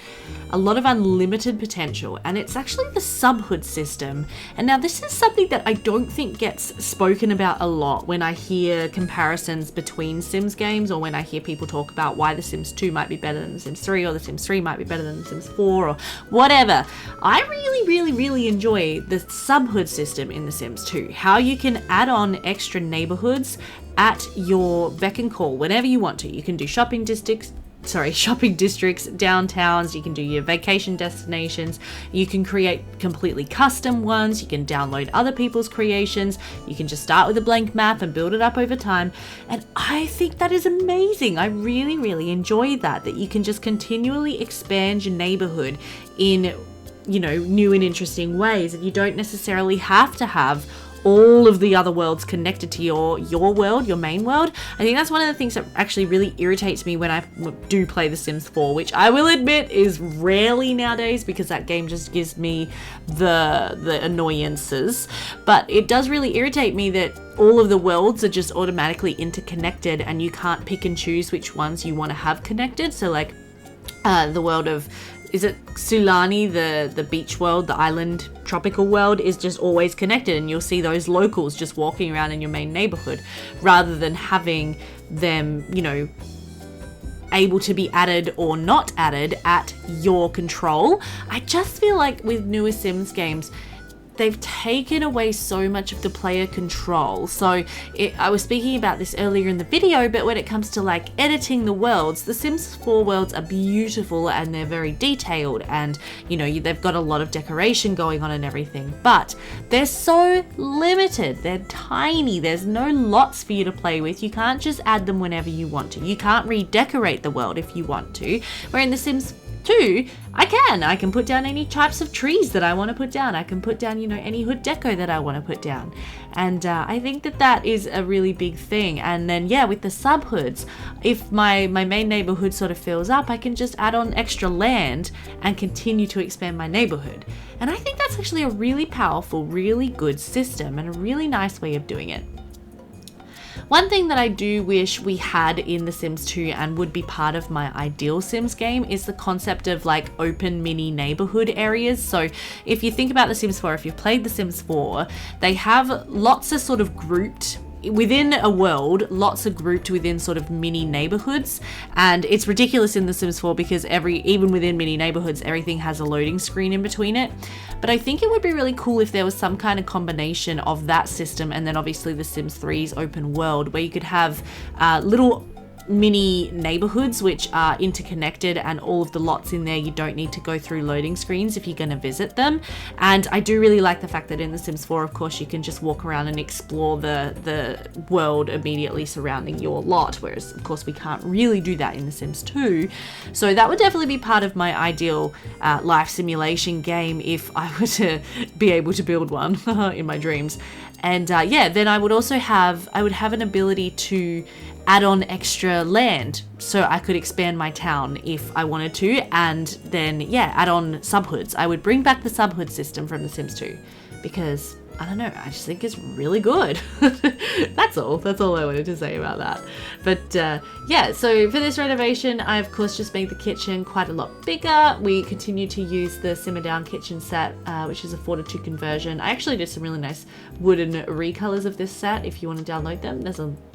a lot of unlimited potential, and it's actually the subhood system. And now this is something that I don't think gets spoken about a lot when I hear comparisons between Sims games, or when I hear people talk about why The Sims 2 might be better than The Sims 3, or The Sims 3 might be better than The Sims 4, or whatever. I really, really, really enjoy the subhood system in The Sims 2. How you can add on extra neighborhoods at your beck and call whenever you want to. You can do shopping districts, downtowns, you can do your vacation destinations, you can create completely custom ones, you can download other people's creations, you can just start with a blank map and build it up over time. And I think that is amazing. I really, really enjoy that you can just continually expand your neighborhood in, you know, new and interesting ways, and you don't necessarily have to have all of the other worlds connected to your world, your main world. I think that's one of the things that actually really irritates me when I do play The Sims 4, which I will admit is rarely nowadays because that game just gives me the annoyances. But it does really irritate me that all of the worlds are just automatically interconnected and you can't pick and choose which ones you want to have connected. So like the world of, is it Sulani, the beach world, the island tropical world is just always connected, and you'll see those locals just walking around in your main neighborhood rather than having them, you know, able to be added or not added at your control. I just feel like with newer Sims games, they've taken away so much of the player control. So I was speaking about this earlier in the video, but when it comes to like editing the worlds, the Sims 4 worlds are beautiful and they're very detailed, and you know, they've got a lot of decoration going on and everything, but they're so limited. They're tiny. There's no lots for you to play with. You can't just add them whenever you want to. You can't redecorate the world if you want to. Where in The Sims 2, I can put down any types of trees that I want to put down. I can put down, you know, any hood deco that I want to put down. And I think that is a really big thing. And then, yeah, with the subhoods, if my main neighborhood sort of fills up, I can just add on extra land and continue to expand my neighborhood. And I think that's actually a really powerful, really good system and a really nice way of doing it. One thing that I do wish we had in The Sims 2 and would be part of my ideal Sims game is the concept of like open mini neighborhood areas. So if you think about The Sims 4, if you've played The Sims 4, they have lots of sort of grouped within a world, lots are grouped within sort of mini neighborhoods, and it's ridiculous in The Sims 4 because even within mini neighborhoods, everything has a loading screen in between it. But I think it would be really cool if there was some kind of combination of that system and then obviously The Sims 3's open world, where you could have little mini neighborhoods which are interconnected, and all of the lots in there you don't need to go through loading screens if you're going to visit them. And I do really like the fact that in The Sims 4, of course, you can just walk around and explore the world immediately surrounding your lot, whereas of course we can't really do that in The Sims 2. So that would definitely be part of my ideal life simulation game if I were to be able to build one in my dreams. And yeah, then I would have an ability to add on extra land so I could expand my town if I wanted to, and then yeah, add on subhoods. I would bring back the subhood system from The Sims 2 because I don't know, I just think it's really good. That's all I wanted to say about that. But yeah, so for this renovation, I of course just made the kitchen quite a lot bigger. We continue to use the Simmer Down kitchen set, which is a 4:2 conversion. I actually did some really nice wooden recolors of this set. If you want to download them,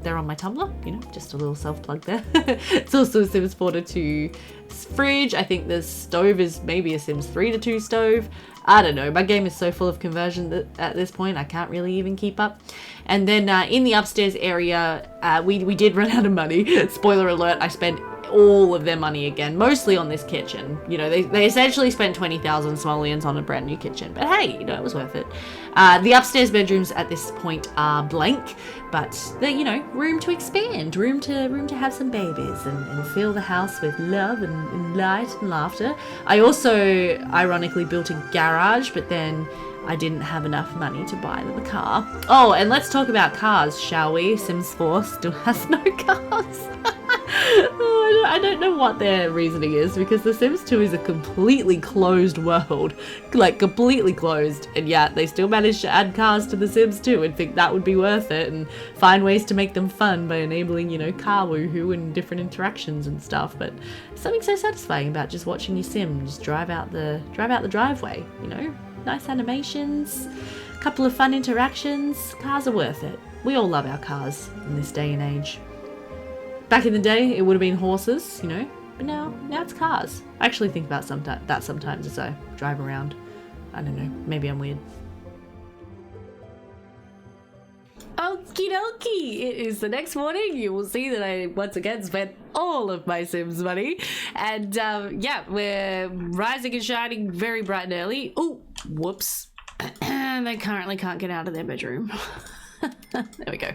they're on my Tumblr, you know, just a little self-plug there. It's also a Sims 4:2 fridge. I think the stove is maybe a Sims 3:2 stove. I don't know, my game is so full of conversion that at this point I can't really even keep up. And then in the upstairs area, we did run out of money. Spoiler alert, I spent all of their money again, mostly on this kitchen. You know, they essentially spent 20,000 simoleons on a brand new kitchen, but hey, you know, it was worth it. The upstairs bedrooms at this point are blank, but they're, you know, room to expand, room to have some babies and fill the house with love and light and laughter. I also ironically built a garage, but then I didn't have enough money to buy them a car. Oh, and let's talk about cars, shall we? Sims 4 still has no cars. Oh, I don't know what their reasoning is, because The Sims 2 is a completely closed world. Like, completely closed. And yet they still manage to add cars to The Sims 2 and think that would be worth it, and find ways to make them fun by enabling, you know, car woohoo and different interactions and stuff. But something so satisfying about just watching your sim just drive out the driveway, you know? Nice animations, a couple of fun interactions. Cars are worth it. We all love our cars in this day and age. Back in the day, it would have been horses, you know, but now it's cars. I actually think about that sometimes as I drive around. I don't know, maybe I'm weird. Okie dokie, it is the next morning. You will see that I once again spent all of my Sims money, and yeah, we're rising and shining very bright and early. Oh, whoops. They currently can't get out of their bedroom. There we go.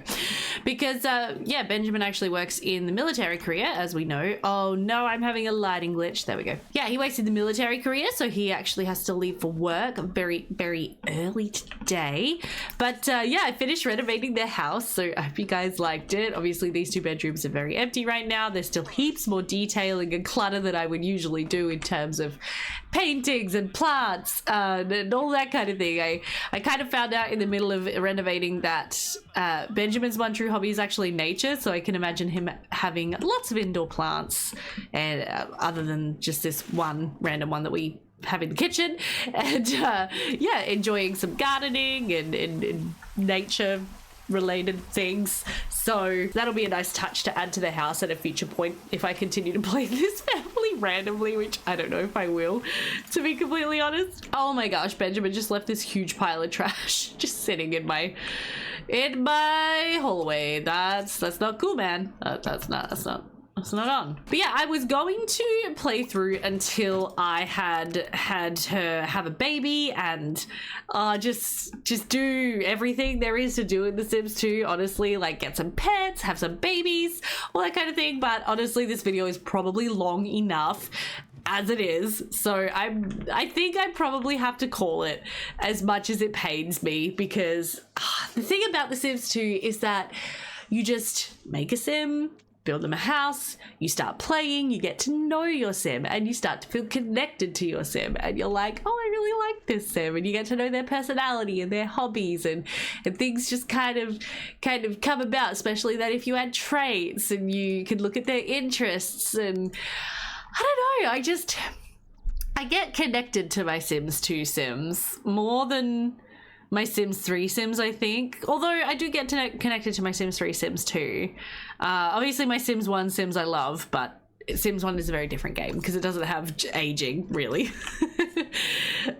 Because, yeah, Benjamin actually works in the military career, as we know. Oh, no, I'm having a lighting glitch. There we go. Yeah, he works in the military career, so he actually has to leave for work very, very early today. But, yeah, I finished renovating their house, so I hope you guys liked it. Obviously, these 2 bedrooms are very empty right now. There's still heaps more detailing and clutter that I would usually do in terms of paintings and plants and all that kind of thing. I kind of found out in the middle of renovating that Benjamin's one true hobby is actually nature, so I can imagine him having lots of indoor plants, and other than just this one random one that we have in the kitchen, and yeah, enjoying some gardening and nature related things. So that'll be a nice touch to add to the house at a future point if I continue to play this family randomly, which I don't know if I will, to be completely honest. Oh my gosh, Benjamin just left this huge pile of trash just sitting in my hallway. That's not cool, man. That's not on. But yeah, I was going to play through until I had her have a baby and just do everything there is to do in The Sims 2, honestly, like get some pets, have some babies, all that kind of thing. But honestly, this video is probably long enough as it is, so I think I probably have to call it, as much as it pains me, because the thing about The Sims 2 is that you just make a sim, build them a house, you start playing, you get to know your sim, and you start to feel connected to your sim, and you're like, oh, I really like this sim, and you get to know their personality and their hobbies, and things just kind of come about, especially that if you add traits and you can look at their interests, and I don't know, I get connected to my Sims 2 sims more than my Sims 3 sims, I think. Although I do get connected to my Sims 3 sims too. Obviously my Sims 1 sims I love, but Sims 1 is a very different game because it doesn't have aging, really.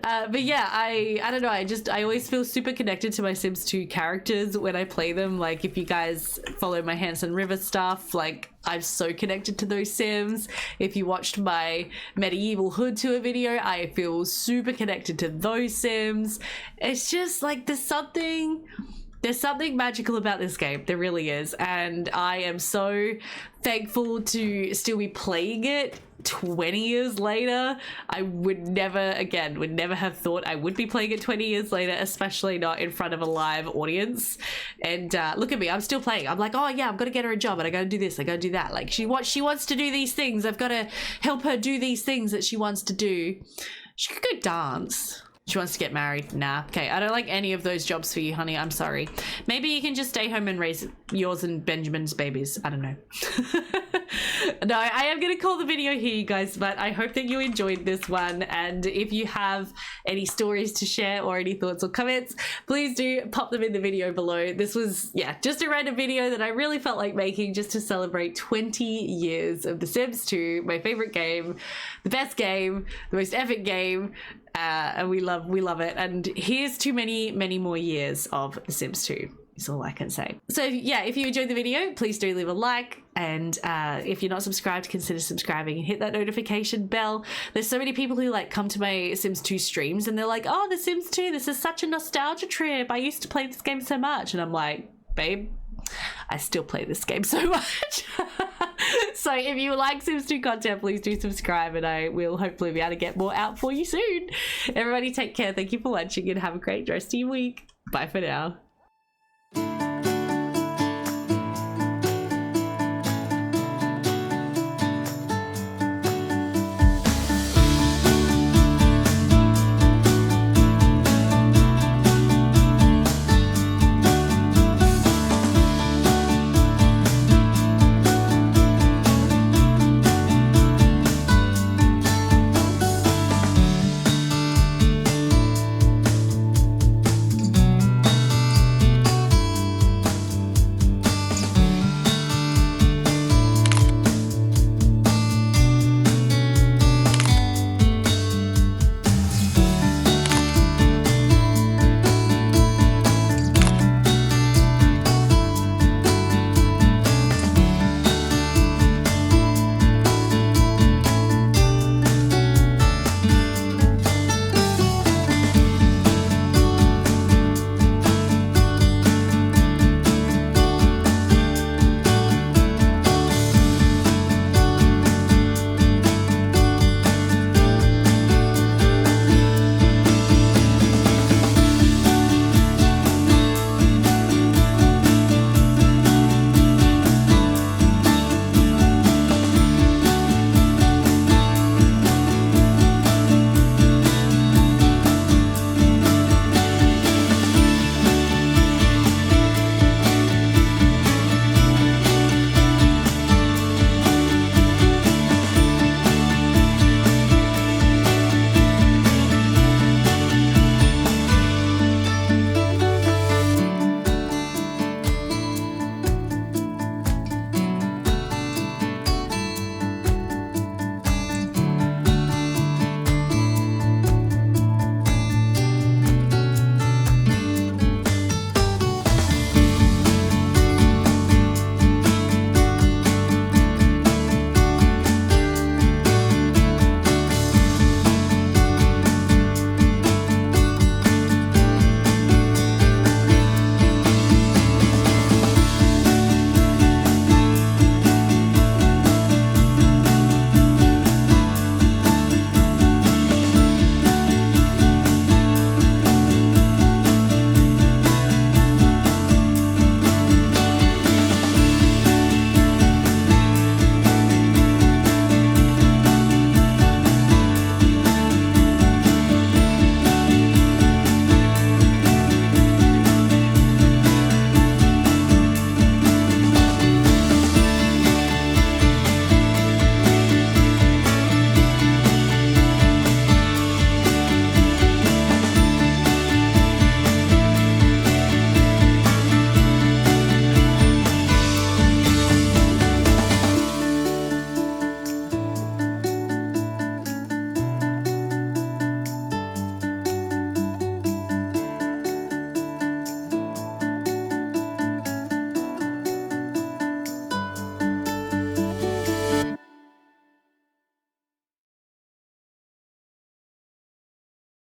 But yeah, I don't know, I always feel super connected to my Sims 2 characters when I play them. Like, if you guys follow my Hanson River stuff, like, I'm so connected to those Sims. If you watched my Medieval Hood Tour video, I feel super connected to those Sims. It's just like there's something magical about this game. There really is. And I am so thankful to still be playing it 20 years later. I would never have thought I would be playing it 20 years later, especially not in front of a live audience. And look at me, I'm still playing. I'm like, oh yeah, I've got to get her a job and I got to do this, I got to do that. Like, she wants to do these things. I've got to help her do these things that she wants to do. She could go dance. She wants to get married. Nah. Okay, I don't like any of those jobs for you, honey. I'm sorry. Maybe you can just stay home and raise yours and Benjamin's babies. I don't know. No, I am going to call the video here, you guys, but I hope that you enjoyed this one. And if you have any stories to share or any thoughts or comments, please do pop them in the video below. This was, yeah, just a random video that I really felt like making just to celebrate 20 years of The Sims 2, my favorite game, the best game, the most epic game. And we love it. And here's to many more years of The Sims 2. is all I can say. So yeah, if you enjoyed the video, please do leave a like, and if you're not subscribed, consider subscribing and hit that notification bell. There's so many people who like come to my Sims 2 streams and they're like, oh, The Sims 2, this is such a nostalgia trip. I used to play this game so much. And I'm like, babe, I still play this game so much. So if you like Sims 2 content, please do subscribe, and I will hopefully be able to get more out for you soon. Everybody take care. Thank you for watching and have a great rest of your week. Bye for now.